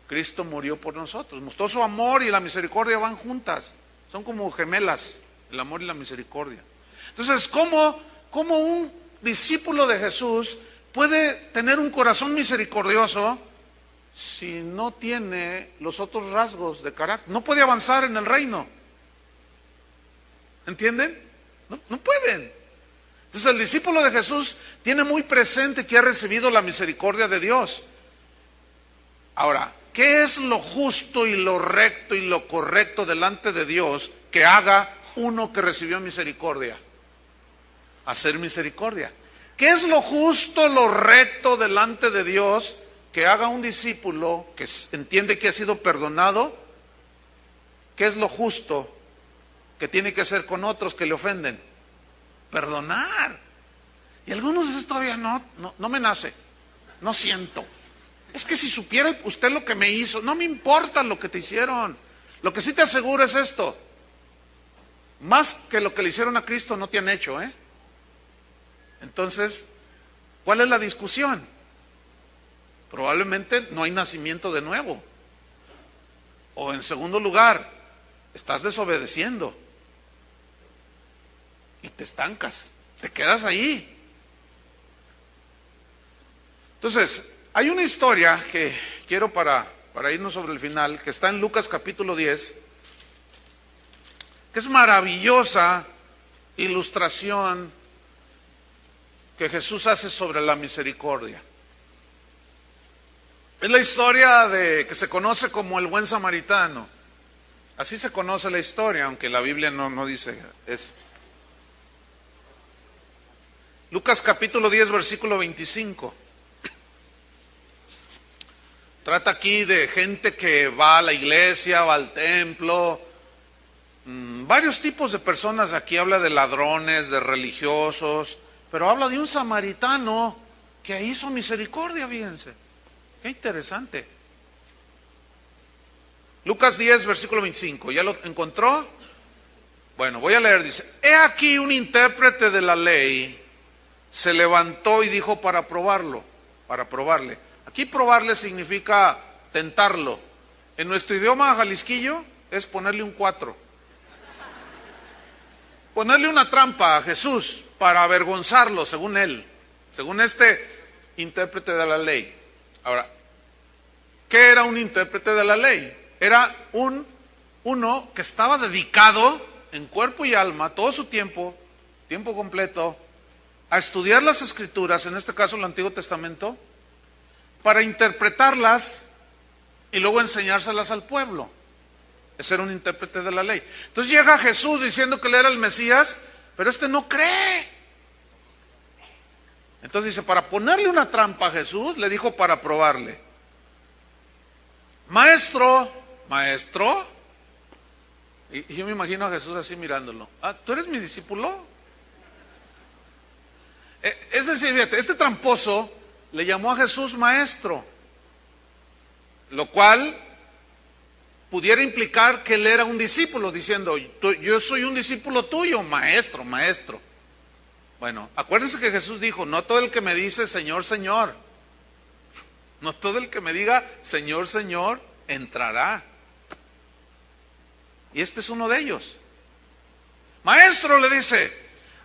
Cristo murió por nosotros. Mostró su amor y la misericordia van juntas, son como gemelas, el amor y la misericordia. Entonces, ¿cómo un discípulo de Jesús puede tener un corazón misericordioso si no tiene los otros rasgos de carácter? No puede avanzar en el reino. ¿Entienden? No pueden. Entonces el discípulo de Jesús tiene muy presente que ha recibido la misericordia de Dios. Ahora, ¿qué es lo justo y lo recto y lo correcto delante de Dios que haga uno que recibió misericordia? Hacer misericordia. ¿Qué es lo justo, lo recto delante de Dios que haga un discípulo que entiende que ha sido perdonado? ¿Qué es lo justo que tiene que hacer con otros que le ofenden? Perdonar. Y algunos dicen, todavía no me nace, no siento. Es que si supiera usted lo que me hizo, no me importa lo que te hicieron. Lo que sí te aseguro es esto: más que lo que le hicieron a Cristo no te han hecho, Entonces, ¿cuál es la discusión? Probablemente no hay nacimiento de nuevo. O en segundo lugar, estás desobedeciendo y te estancas, te quedas ahí. Entonces, hay una historia que quiero para irnos sobre el final, que está en Lucas capítulo 10, que es maravillosa ilustración que Jesús hace sobre la misericordia. Es la historia que se conoce como el buen samaritano. Así se conoce la historia, aunque la Biblia no dice eso. Lucas capítulo 10, versículo 25. Trata aquí de gente que va a la iglesia, va al templo. Varios tipos de personas. Aquí habla de ladrones, de religiosos, pero habla de un samaritano que hizo misericordia, fíjense. Qué interesante. Lucas 10, versículo 25. ¿Ya lo encontró? Bueno, voy a leer. Dice: he aquí un intérprete de la ley se levantó y dijo para probarle. Aquí probarle significa tentarlo. En nuestro idioma jalisquillo es ponerle un 4. ponerle una trampa a Jesús para avergonzarlo, según él, según este intérprete de la ley. Ahora, ¿qué era un intérprete de la ley? Era uno que estaba dedicado en cuerpo y alma todo su tiempo completo, a estudiar las Escrituras, en este caso el Antiguo Testamento, para interpretarlas y luego enseñárselas al pueblo. Ese era un intérprete de la ley. Entonces llega Jesús diciendo que él era el Mesías, pero este no cree. Entonces dice, para ponerle una trampa a Jesús, le dijo para probarle: maestro, y yo me imagino a Jesús así mirándolo. ¿Tú eres mi discípulo? Es decir, fíjate, este tramposo le llamó a Jesús maestro, lo cual pudiera implicar que él era un discípulo, diciendo, yo soy un discípulo tuyo, maestro. Bueno, acuérdense que Jesús dijo, no todo el que me dice Señor, Señor, no todo el que me diga Señor, Señor, entrará. Y este es uno de ellos. Maestro, le dice,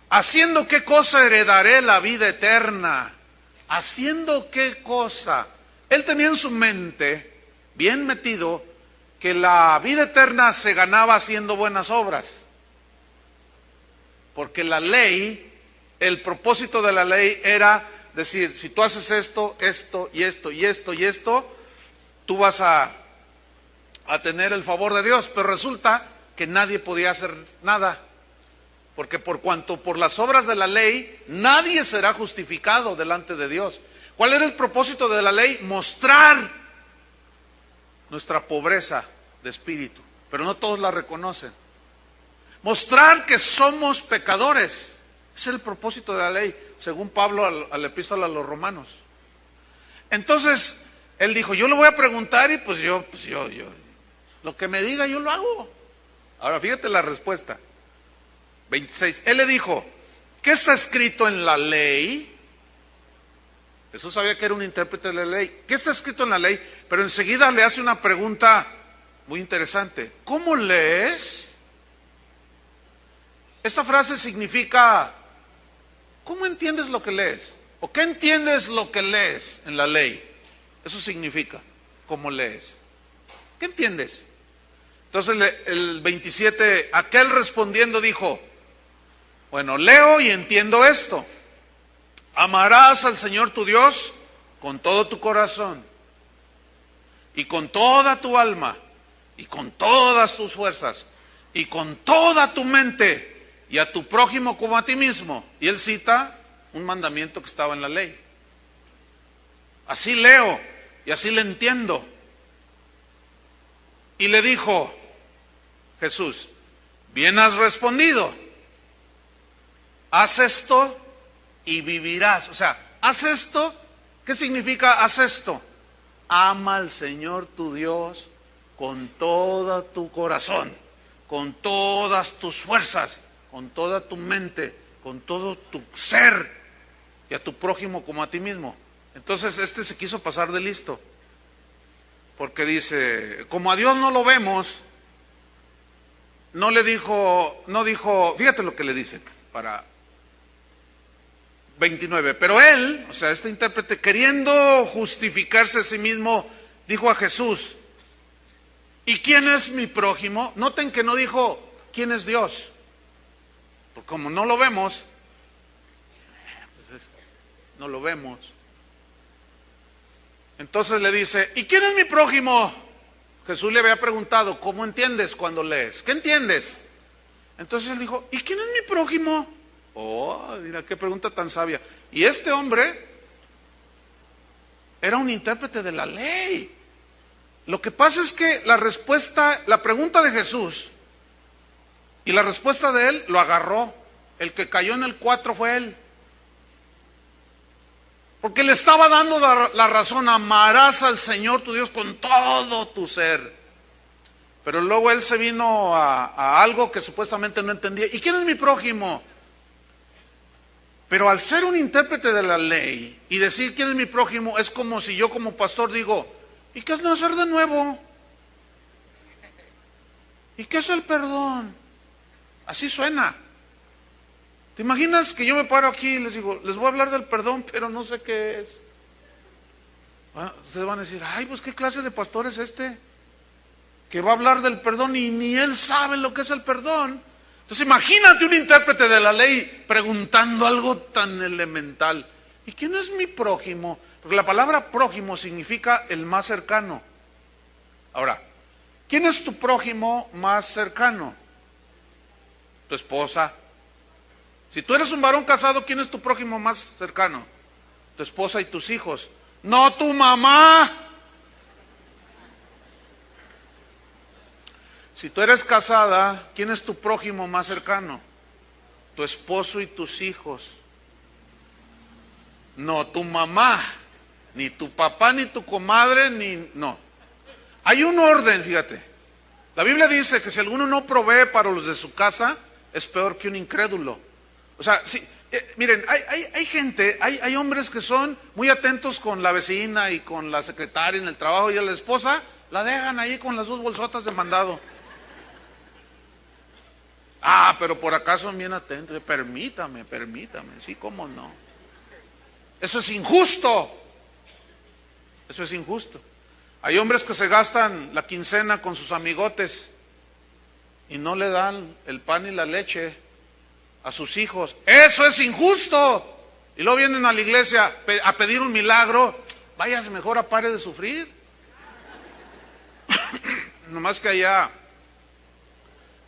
¿haciendo qué cosa heredaré la vida eterna? ¿Haciendo qué cosa? Él tenía en su mente, bien metido, que la vida eterna se ganaba haciendo buenas obras. Porque la ley, el propósito de la ley era decir, si tú haces esto, esto y esto y esto y esto, tú vas a tener el favor de Dios. Pero resulta que nadie podía hacer nada. Porque por cuanto por las obras de la ley, nadie será justificado delante de Dios. ¿Cuál era el propósito de la ley? Mostrar nuestra pobreza de espíritu, pero no todos la reconocen. Mostrar que somos pecadores, es el propósito de la ley, según Pablo a la epístola a los Romanos. Entonces, él dijo, yo le voy a preguntar y pues yo, lo que me diga yo lo hago. Ahora fíjate la respuesta. 26, él le dijo, ¿qué está escrito en la ley? Jesús sabía que era un intérprete de la ley. ¿Qué está escrito en la ley? Pero enseguida le hace una pregunta muy interesante. ¿Cómo lees? Esta frase significa, ¿cómo entiendes lo que lees? ¿O qué entiendes lo que lees en la ley? Eso significa, ¿cómo lees? ¿Qué entiendes? Entonces el 27, aquel respondiendo dijo, bueno, leo y entiendo esto. Amarás al Señor tu Dios con todo tu corazón y con toda tu alma y con todas tus fuerzas y con toda tu mente y a tu prójimo como a ti mismo. Y él cita un mandamiento que estaba en la ley. Así leo y así le entiendo. Y le dijo Jesús, bien has respondido, haz esto y vivirás. O sea, haz esto, ¿qué significa haz esto? Ama al Señor tu Dios con todo tu corazón, con todas tus fuerzas, con toda tu mente, con todo tu ser, y a tu prójimo como a ti mismo. Entonces este se quiso pasar de listo, porque dice, como a Dios no lo vemos, no dijo, fíjate lo que le dice, para 29, pero él, o sea, este intérprete, queriendo justificarse a sí mismo, dijo a Jesús, ¿y quién es mi prójimo? Noten que no dijo, ¿quién es Dios? Porque como no lo vemos, no lo vemos. Entonces le dice, ¿y quién es mi prójimo? Jesús le había preguntado, ¿cómo entiendes cuando lees? ¿Qué entiendes? Entonces él dijo, ¿y quién es mi prójimo? Oh, mira qué pregunta tan sabia. Y este hombre era un intérprete de la ley. Lo que pasa es que la pregunta de Jesús y la respuesta de él lo agarró. El que cayó en el 4 fue él. Porque le estaba dando la razón, amarás al Señor tu Dios con todo tu ser. Pero luego él se vino a algo que supuestamente no entendía. ¿Y quién es mi prójimo? Pero al ser un intérprete de la ley y decir quién es mi prójimo, es como si yo como pastor digo, ¿y qué es nacer de nuevo? ¿Y qué es el perdón? Así suena. ¿Te imaginas que yo me paro aquí y les digo, les voy a hablar del perdón, pero no sé qué es? Ustedes van a decir, ay, pues qué clase de pastor es este, que va a hablar del perdón y ni él sabe lo que es el perdón. Entonces imagínate un intérprete de la ley preguntando algo tan elemental. ¿Y quién es mi prójimo? Porque la palabra prójimo significa el más cercano. Ahora, ¿quién es tu prójimo más cercano? Tu esposa. Si tú eres un varón casado, ¿quién es tu prójimo más cercano? Tu esposa y tus hijos. No tu mamá. Si tú eres casada, ¿quién es tu prójimo más cercano? Tu esposo y tus hijos. No tu mamá, ni tu papá, ni tu comadre, no. Hay un orden, fíjate. La Biblia dice que si alguno no provee para los de su casa, es peor que un incrédulo. O sea, sí, miren, hay gente, hay hombres que son muy atentos con la vecina y con la secretaria en el trabajo, y a la esposa la dejan ahí con las 2 bolsotas de mandado. Pero por acá son bien atentos. Permítame, sí, cómo no. Eso es injusto. Eso es injusto. Hay hombres que se gastan la quincena con sus amigotes y no le dan el pan y la leche a sus hijos. Eso es injusto. Y luego vienen a la iglesia a pedir un milagro. Váyase mejor a pare de sufrir. Nomás que allá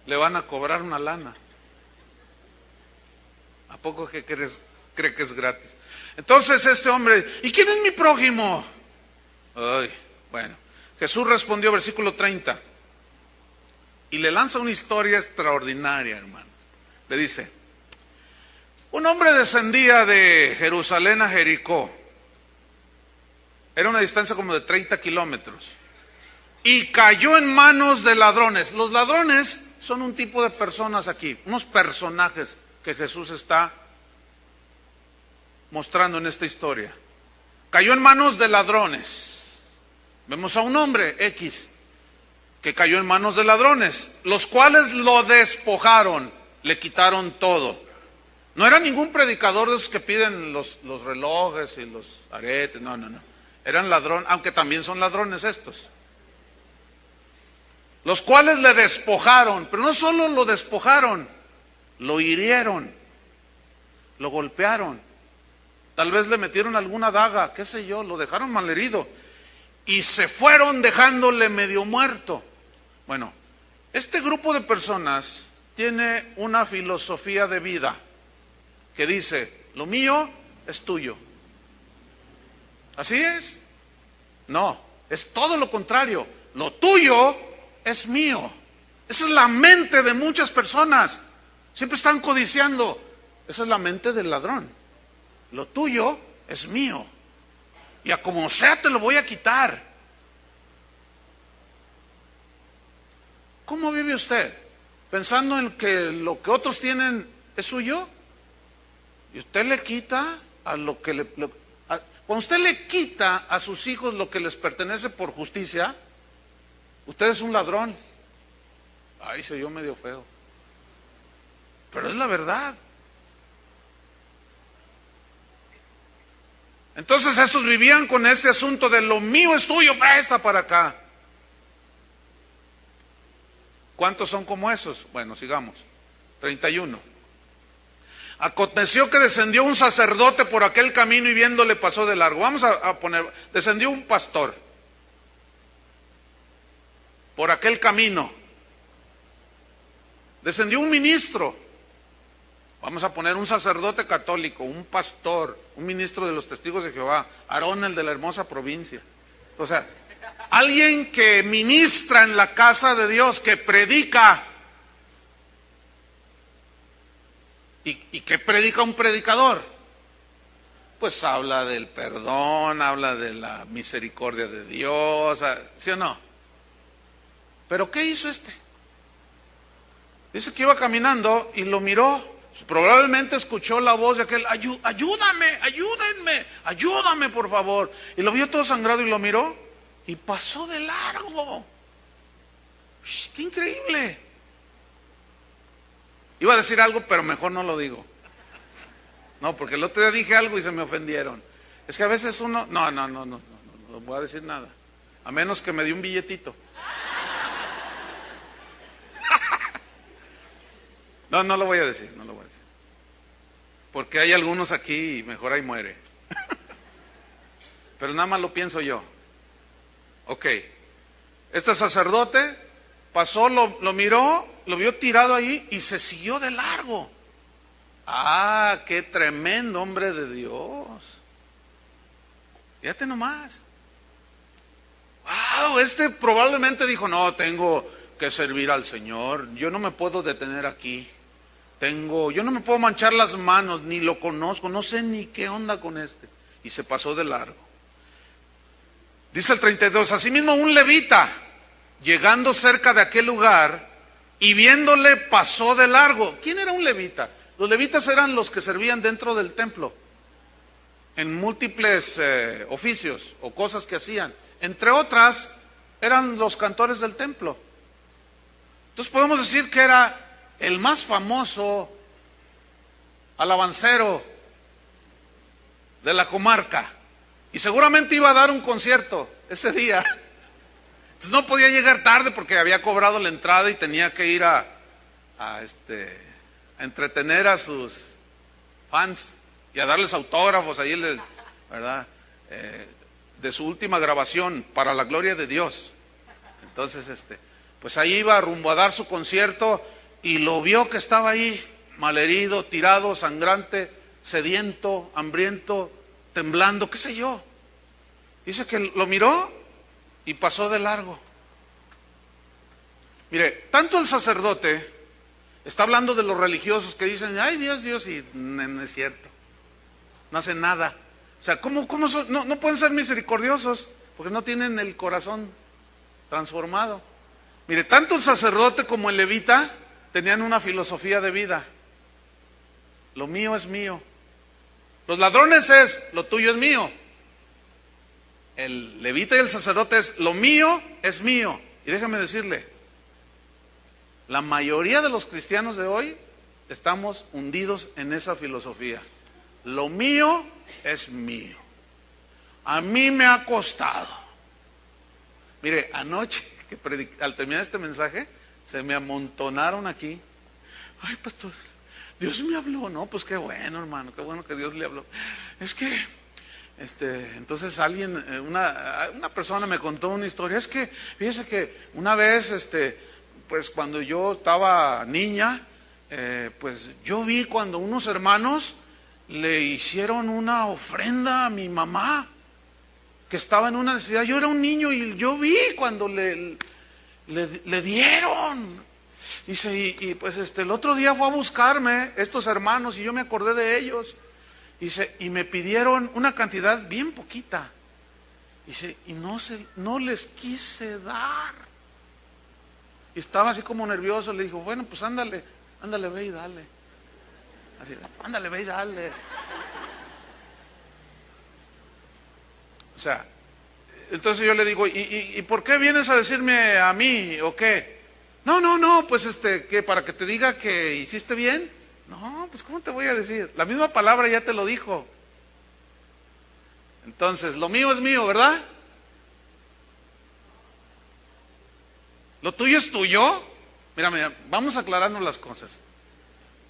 le van a cobrar una lana. ¿A poco que cree que es gratis? Entonces este hombre, ¿y quién es mi prójimo? Bueno, Jesús respondió, versículo 30, y le lanza una historia extraordinaria, hermanos. Le dice, un hombre descendía de Jerusalén a Jericó. Era una distancia como de 30 kilómetros. Y cayó en manos de ladrones. Los ladrones son un tipo de personas aquí, unos personajes que Jesús está mostrando en esta historia. Cayó en manos de ladrones. Vemos a un hombre X que cayó en manos de ladrones, los cuales lo despojaron, le quitaron todo. No era ningún predicador de esos que piden los relojes y los aretes, no. Eran ladrones, aunque también son ladrones estos. Los cuales le despojaron, pero no solo lo despojaron, lo hirieron, lo golpearon, tal vez le metieron alguna daga, qué sé yo, lo dejaron malherido y se fueron dejándole medio muerto. Bueno, este grupo de personas tiene una filosofía de vida que dice, lo mío es tuyo. ¿Así es? No, es todo lo contrario, lo tuyo es mío. Esa es la mente de muchas personas. Siempre están codiciando. Esa es la mente del ladrón. Lo tuyo es mío. Y a como sea te lo voy a quitar. ¿Cómo vive usted? ¿Pensando en que lo que otros tienen es suyo? Y usted le quita a lo que cuando usted le quita a sus hijos lo que les pertenece por justicia, usted es un ladrón. Ay, se oyó medio feo. Pero es la verdad. Entonces estos vivían con ese asunto de lo mío es tuyo, presta para acá. ¿Cuántos son como esos? Bueno, sigamos. 31. Aconteció que descendió un sacerdote por aquel camino y viéndole pasó de largo. Vamos a poner, descendió un pastor por aquel camino. Descendió un ministro. Vamos a poner un sacerdote católico, un pastor, un ministro de los testigos de Jehová, Aarón, el de la hermosa provincia. O sea, alguien que ministra en la casa de Dios, que predica. ¿Y qué predica un predicador? Pues habla del perdón, habla de la misericordia de Dios, ¿sí o no? ¿Pero qué hizo este? Dice que iba caminando y lo miró. Probablemente escuchó la voz de aquel, ayúdame, ayúdame por favor. Y lo vio todo sangrado y lo miró y pasó de largo. ¡Qué increíble! Iba a decir algo, pero mejor no lo digo. No, porque el otro día dije algo y se me ofendieron. Es que a veces uno... No voy a decir nada. A menos que me dé un billetito. No lo voy a decir, no lo voy a decir. Porque hay algunos aquí y mejor ahí muere. Pero nada más lo pienso yo. Ok. Este sacerdote pasó, lo miró, lo vio tirado ahí y se siguió de largo. Ah, qué tremendo hombre de Dios. Fíjate nomás. Wow, este probablemente dijo, no, tengo que servir al Señor. Yo no me puedo detener aquí. Yo no me puedo manchar las manos, ni lo conozco, no sé ni qué onda con este. Y se pasó de largo. Dice el 32, asimismo un levita, llegando cerca de aquel lugar y viéndole pasó de largo. ¿Quién era un levita? Los levitas eran los que servían dentro del templo, en múltiples oficios o cosas que hacían. Entre otras, eran los cantores del templo. Entonces podemos decir que era el más famoso alabancero de la comarca. Y seguramente iba a dar un concierto ese día. Entonces no podía llegar tarde porque había cobrado la entrada y tenía que ir a entretener a sus fans y a darles autógrafos ahí, ¿verdad? De su última grabación, para la gloria de Dios. Entonces, pues ahí iba rumbo a dar su concierto y lo vio que estaba ahí, malherido, tirado, sangrante, sediento, hambriento, temblando, qué sé yo. Dice que lo miró y pasó de largo. Mire, tanto el sacerdote está hablando de los religiosos que dicen, ay Dios, Dios, y no es cierto, no hacen nada. O sea, ¿cómo no pueden ser misericordiosos? Porque no tienen el corazón transformado. Mire, tanto el sacerdote como el levita tenían una filosofía de vida. Lo mío es mío. Los ladrones es, lo tuyo es mío. El levita y el sacerdote es, lo mío es mío. Y déjame decirle, la mayoría de los cristianos de hoy estamos hundidos en esa filosofía. Lo mío es mío. A mí me ha costado. Mire, anoche al terminar este mensaje, se me amontonaron aquí. Ay, pastor, Dios me habló. No, pues qué bueno, hermano, qué bueno que Dios le habló. Es que, entonces alguien, una persona me contó una historia. Es que, fíjese que una vez, pues cuando yo estaba niña, pues yo vi cuando unos hermanos le hicieron una ofrenda a mi mamá, que estaba en una necesidad. Yo era un niño y yo vi cuando le dieron. Dice, y pues el otro día fue a buscarme estos hermanos y yo me acordé de ellos. Dice, y me pidieron una cantidad bien poquita. Dice, y no les quise dar. Y estaba así como nervioso. Le dijo, bueno, pues ándale, ve y dale. Así, ándale, ve y dale. O sea, entonces yo le digo, ¿y por qué vienes a decirme a mí o qué? No, pues ¿qué? ¿Para que te diga que hiciste bien? No, pues ¿cómo te voy a decir? La misma palabra ya te lo dijo. Entonces, lo mío es mío, ¿verdad? ¿Lo tuyo es tuyo? Mira, vamos aclarando las cosas.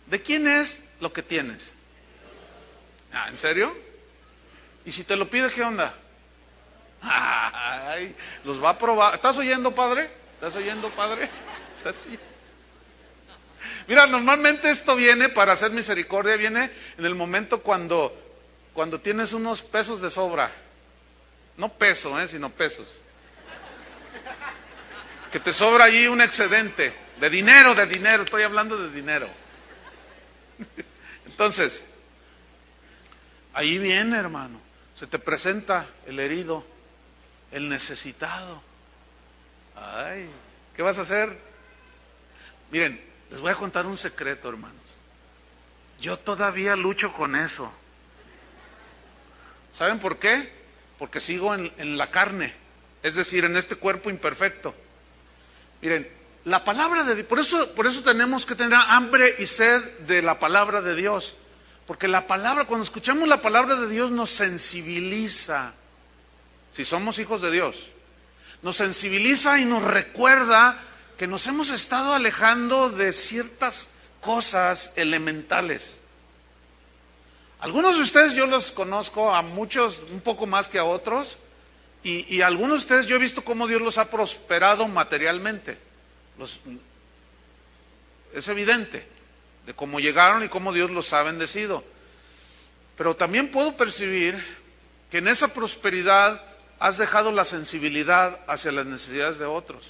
¿De quién es lo que tienes? Ah, ¿en serio? ¿Y si te lo pide, qué onda? Ay, los va a probar. ¿Estás oyendo, padre? ¿Estás oyendo, padre? ¿Estás oyendo? Mira, normalmente esto viene para hacer misericordia, viene en el momento cuando tienes unos pesos de sobra. No peso, sino pesos. Que te sobra allí un excedente de dinero, estoy hablando de dinero. Entonces, ahí viene, hermano, se te presenta el herido, el necesitado. Ay, ¿qué vas a hacer? Miren, les voy a contar un secreto, hermanos. Yo todavía lucho con eso. ¿Saben por qué? Porque sigo en la carne, es decir, en este cuerpo imperfecto. Miren, la palabra de Dios, por eso tenemos que tener hambre y sed de la palabra de Dios. Porque la palabra, cuando escuchamos la palabra de Dios, nos sensibiliza. Si somos hijos de Dios, nos sensibiliza y nos recuerda que nos hemos estado alejando de ciertas cosas elementales. Algunos de ustedes yo los conozco, a muchos un poco más que a otros, y algunos de ustedes yo he visto cómo Dios los ha prosperado materialmente. Es evidente de cómo llegaron y cómo Dios los ha bendecido. Pero también puedo percibir que en esa prosperidad has dejado la sensibilidad hacia las necesidades de otros.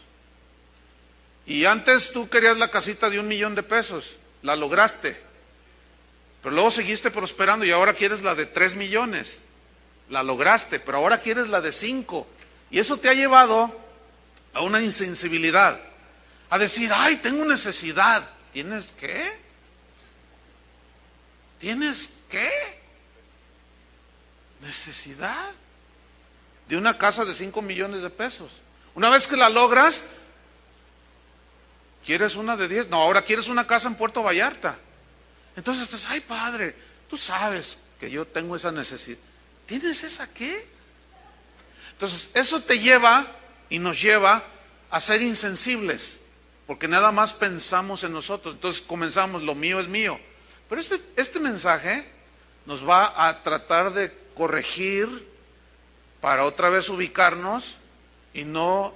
Y antes tú querías la casita de $1,000,000, la lograste, pero luego seguiste prosperando y ahora quieres la de 3 millones, la lograste, pero ahora quieres la de 5, y eso te ha llevado a una insensibilidad, a decir, ay, tengo necesidad. ¿Tienes qué? ¿Tienes qué? ¿Necesidad? De una casa de 5 millones de pesos. Una vez que la logras, ¿quieres una de 10? No, ahora quieres una casa en Puerto Vallarta. Entonces estás, ay padre, tú sabes que yo tengo esa necesidad. ¿Tienes esa qué? Entonces eso te lleva y nos lleva a ser insensibles, porque nada más pensamos en nosotros. Entonces comenzamos, lo mío es mío. Pero este mensaje nos va a tratar de corregir para otra vez ubicarnos y no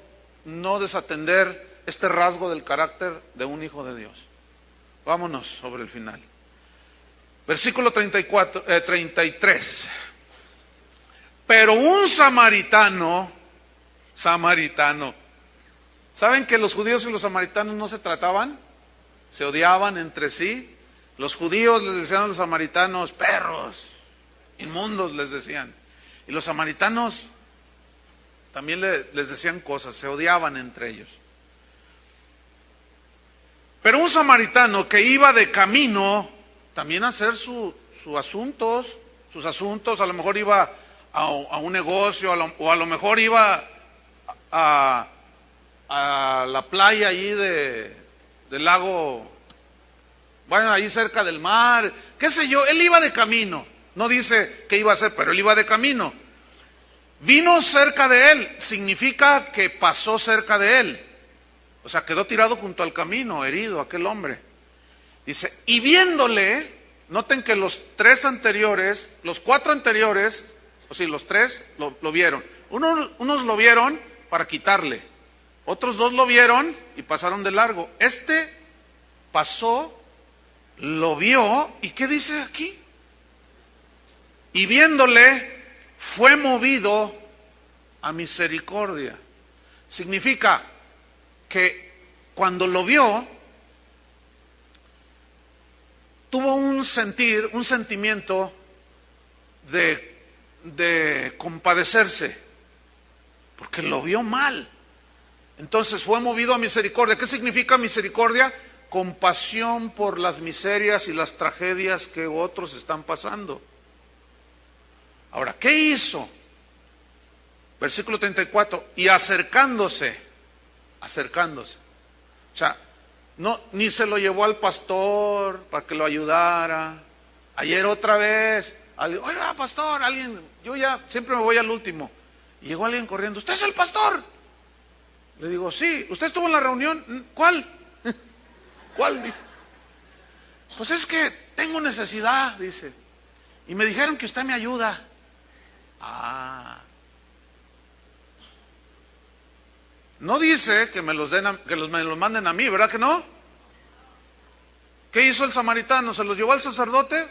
desatender este rasgo del carácter de un hijo de Dios. Vámonos sobre el final. Versículo 33. Pero un samaritano, ¿saben que los judíos y los samaritanos no se trataban? Se odiaban entre sí. Los judíos les decían a los samaritanos, perros, inmundos les decían. Y los samaritanos también les decían cosas, se odiaban entre ellos. Pero un samaritano que iba de camino también a hacer sus asuntos, a lo mejor iba a un negocio, o a lo mejor iba a la playa allí del lago, bueno, ahí cerca del mar, qué sé yo, él iba de camino, no dice qué iba a hacer, pero él iba de camino. Vino cerca de él, significa que pasó cerca de él, o sea, quedó tirado junto al camino, herido aquel hombre. Dice, y viéndole, noten que los 4 anteriores, o sí, los 3 lo vieron. Unos lo vieron para quitarle, otros 2 lo vieron y pasaron de largo. Este pasó, lo vio, ¿y qué dice aquí? Y viéndole, fue movido a misericordia. Significa que cuando lo vio, tuvo un sentimiento de compadecerse, porque lo vio mal. Entonces fue movido a misericordia. ¿Qué significa misericordia? Compasión por las miserias y las tragedias que otros están pasando. Ahora, ¿qué hizo? Versículo 34, y acercándose. O sea, no, ni se lo llevó al pastor para que lo ayudara. Ayer otra vez, oiga pastor, yo ya siempre me voy al último. Y llegó alguien corriendo, ¿usted es el pastor? Le digo, sí. ¿Usted estuvo en la reunión? ¿Cuál? ¿Cuál? Dice. Pues es que tengo necesidad, dice. Y me dijeron que usted me ayuda. No dice que me los manden a mí, ¿verdad que no? ¿Qué hizo el samaritano? ¿Se los llevó al sacerdote?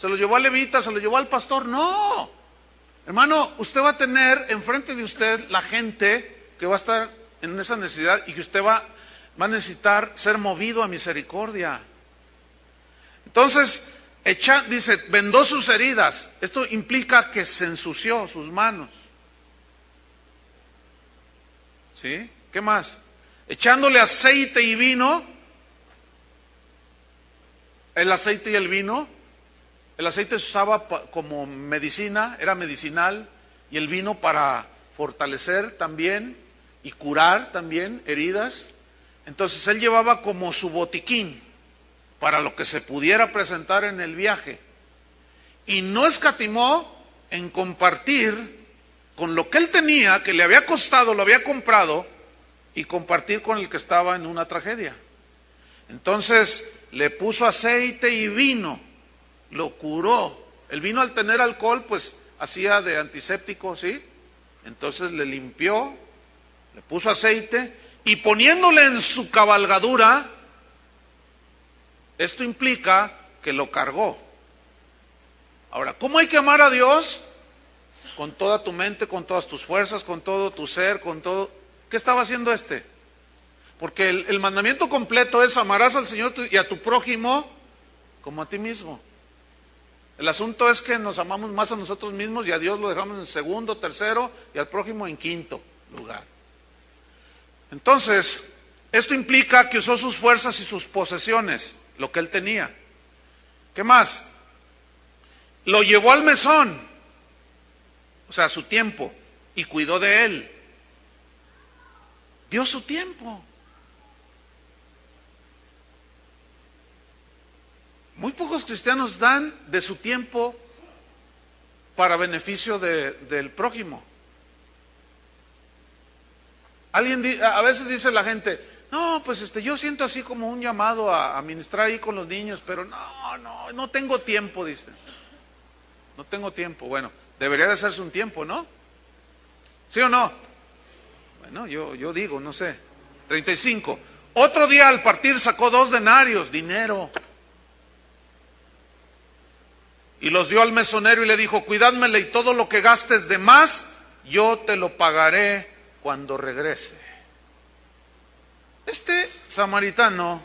¿Se los llevó al levita? ¿Se los llevó al pastor? No. Hermano, usted va a tener enfrente de usted la gente que va a estar en esa necesidad y que usted va a necesitar ser movido a misericordia. Entonces, dice, vendó sus heridas. Esto implica que se ensució sus manos. ¿Sí? ¿Qué más? Echándole aceite y vino. El aceite y el vino. El aceite se usaba como medicina, era medicinal, y el vino para fortalecer también y curar también heridas. Entonces él llevaba como su botiquín para lo que se pudiera presentar en el viaje. y no escatimó en compartir con lo que él tenía, que le había costado, lo había comprado, y compartir con el que estaba en una tragedia. Entonces le puso aceite y vino, lo curó. El vino, al tener alcohol, pues hacía de antiséptico, ¿sí? Entonces le limpió, le puso aceite, y poniéndole en su cabalgadura, esto implica que lo cargó. Ahora, ¿cómo hay que amar a Dios? Con toda tu mente, con todas tus fuerzas, con todo tu ser, con todo. ¿Qué estaba haciendo este? Porque el mandamiento completo es: amarás al Señor y a tu prójimo como a ti mismo. El asunto es que nos amamos más a nosotros mismos y a Dios lo dejamos en segundo, tercero y al prójimo en quinto lugar. Entonces, esto implica que usó sus fuerzas y sus posesiones, lo que él tenía. ¿Qué más? Lo llevó al mesón, o sea, su tiempo, y cuidó de él. Dio su tiempo. Muy pocos cristianos dan de su tiempo para beneficio del prójimo. A veces dice la gente: no, pues yo siento así como un llamado a ministrar ahí con los niños, pero no tengo tiempo, dice. No tengo tiempo. Bueno, debería de hacerse un tiempo, ¿no? ¿Sí o no? Bueno, yo digo, no sé. 35. Otro día al partir sacó 2 denarios, dinero, y los dio al mesonero y le dijo: cuidádmele, y todo lo que gastes de más, yo te lo pagaré cuando regrese. Este samaritano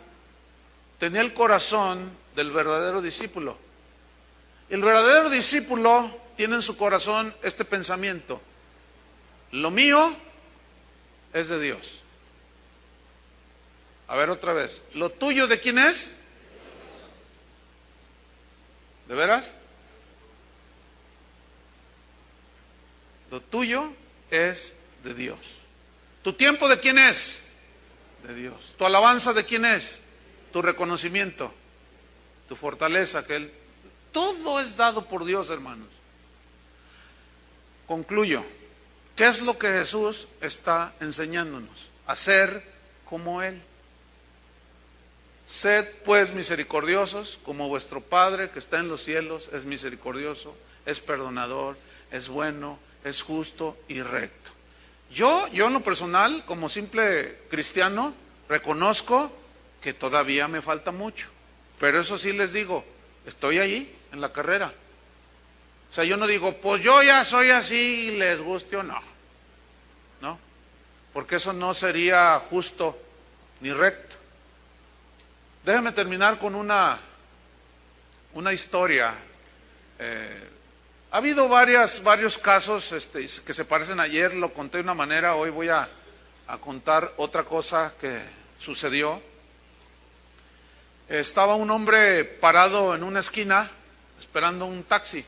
tenía el corazón del verdadero discípulo. El verdadero discípulo tiene en su corazón este pensamiento: lo mío es de Dios. A ver, otra vez. ¿Lo tuyo de quién es? ¿De veras? Lo tuyo es de Dios. ¿Tu tiempo de quién es? De Dios. ¿Tu alabanza de quién es? Tu reconocimiento, tu fortaleza, todo es dado por Dios, hermanos. Concluyo. ¿Qué es lo que Jesús está enseñándonos? A ser como Él. Sed pues misericordiosos, como vuestro Padre que está en los cielos es misericordioso, es perdonador, es bueno, es justo y recto. Yo en lo personal, como simple cristiano, reconozco que todavía me falta mucho. Pero eso sí les digo, estoy ahí en la carrera. O sea, yo no digo, pues yo ya soy así, les guste o no. No, porque eso no sería justo ni recto. Déjenme terminar con una historia. Ha habido varios casos que se parecen. Ayer lo conté de una manera, hoy voy a contar otra cosa que sucedió. Estaba un hombre parado en una esquina esperando un taxi,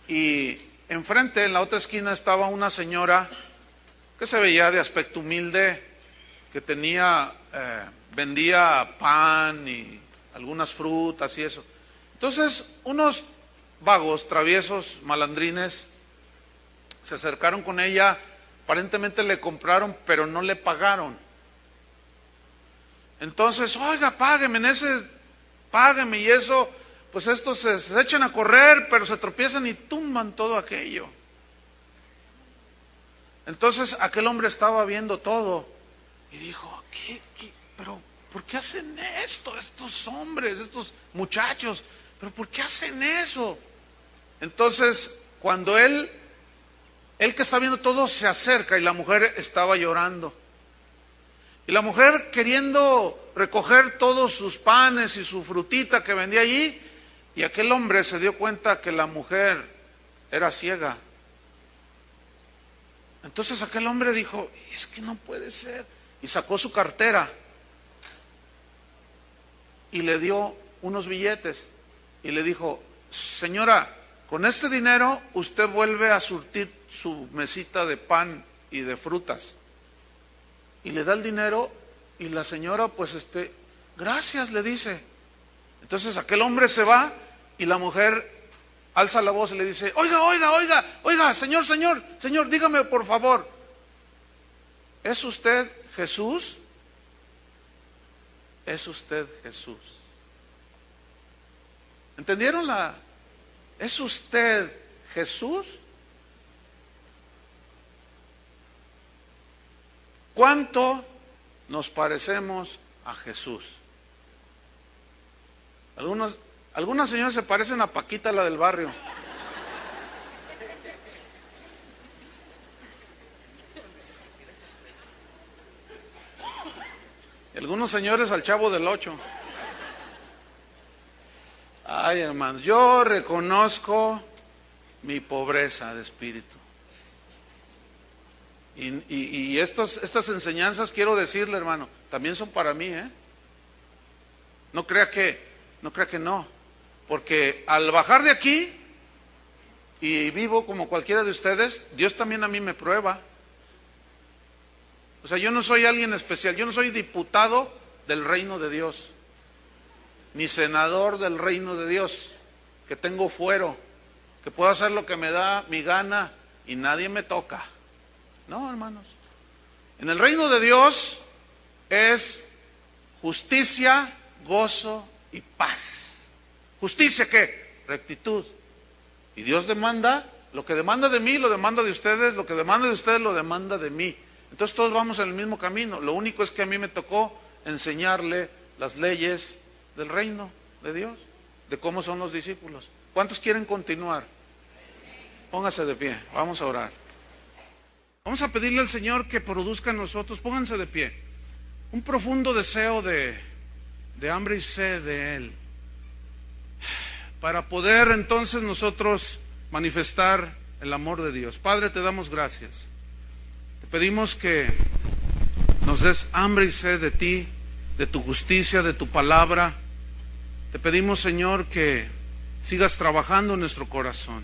y enfrente, en la otra esquina, estaba una señora que se veía de aspecto humilde, que vendía pan y algunas frutas y eso. Entonces, unos vagos, traviesos, malandrines, se acercaron con ella, aparentemente le compraron, pero no le pagaron. Entonces: oiga, págueme, págueme, y eso, pues estos se echan a correr, pero se tropiezan y tumban todo aquello. Entonces aquel hombre estaba viendo todo y dijo: pero ¿por qué hacen esto estos hombres, estos muchachos? ¿Pero por qué hacen eso? Entonces, cuando él que está viendo todo, se acerca, y la mujer estaba llorando. Y la mujer, queriendo recoger todos sus panes y su frutita que vendía allí, y aquel hombre se dio cuenta que la mujer era ciega. Entonces aquel hombre dijo: es que no puede ser. Y sacó su cartera y le dio unos billetes y le dijo: señora, con este dinero usted vuelve a surtir su mesita de pan y de frutas. Y le da el dinero, y la señora, pues gracias, le dice. Entonces aquel hombre se va, y la mujer alza la voz y le dice, oiga, señor, dígame por favor, ¿es usted Jesús? ¿Es usted Jesús? ¿Entendieron la? ¿Es usted Jesús? ¿Cuánto nos parecemos a Jesús? Algunas señoras se parecen a Paquita, la del barrio. Y algunos señores al Chavo del Ocho. Ay, hermanos, yo reconozco mi pobreza de espíritu. Y estas enseñanzas, quiero decirle, hermano, también son para mí, ¿eh? No crea que no. Porque al bajar de aquí y vivo como cualquiera de ustedes, Dios también a mí me prueba. O sea, yo no soy alguien especial, yo no soy diputado del reino de Dios, ni senador del reino de Dios, que tengo fuero, que puedo hacer lo que me da mi gana y nadie me toca. No, hermanos. En el reino de Dios es justicia, gozo y paz. ¿Justicia qué? Rectitud. Y Dios demanda, lo que demanda de mí, lo demanda de ustedes, lo que demanda de ustedes, lo demanda de mí. Entonces todos vamos en el mismo camino. Lo único es que a mí me tocó enseñarle las leyes del reino de Dios, de cómo son los discípulos. ¿Cuántos quieren continuar? Póngase de pie, vamos a orar. Vamos a pedirle al Señor que produzca en nosotros, pónganse de pie, un profundo deseo de hambre y sed de Él, para poder entonces nosotros manifestar el amor de Dios. Padre, te damos gracias. Te pedimos que nos des hambre y sed de ti, de tu justicia, de tu palabra. Te pedimos, Señor, que sigas trabajando en nuestro corazón.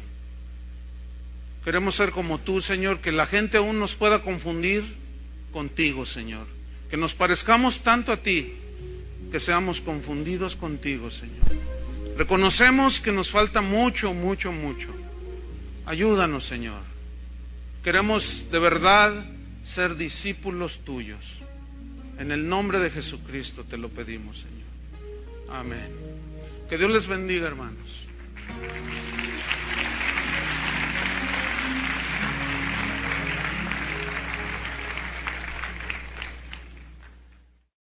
Queremos ser como tú, Señor, que la gente aún nos pueda confundir contigo, Señor. Que nos parezcamos tanto a ti, que seamos confundidos contigo, Señor. Reconocemos que nos falta mucho. Ayúdanos, Señor. Queremos de verdad ser discípulos tuyos. En el nombre de Jesucristo te lo pedimos, Señor. Amén. Que Dios les bendiga, hermanos.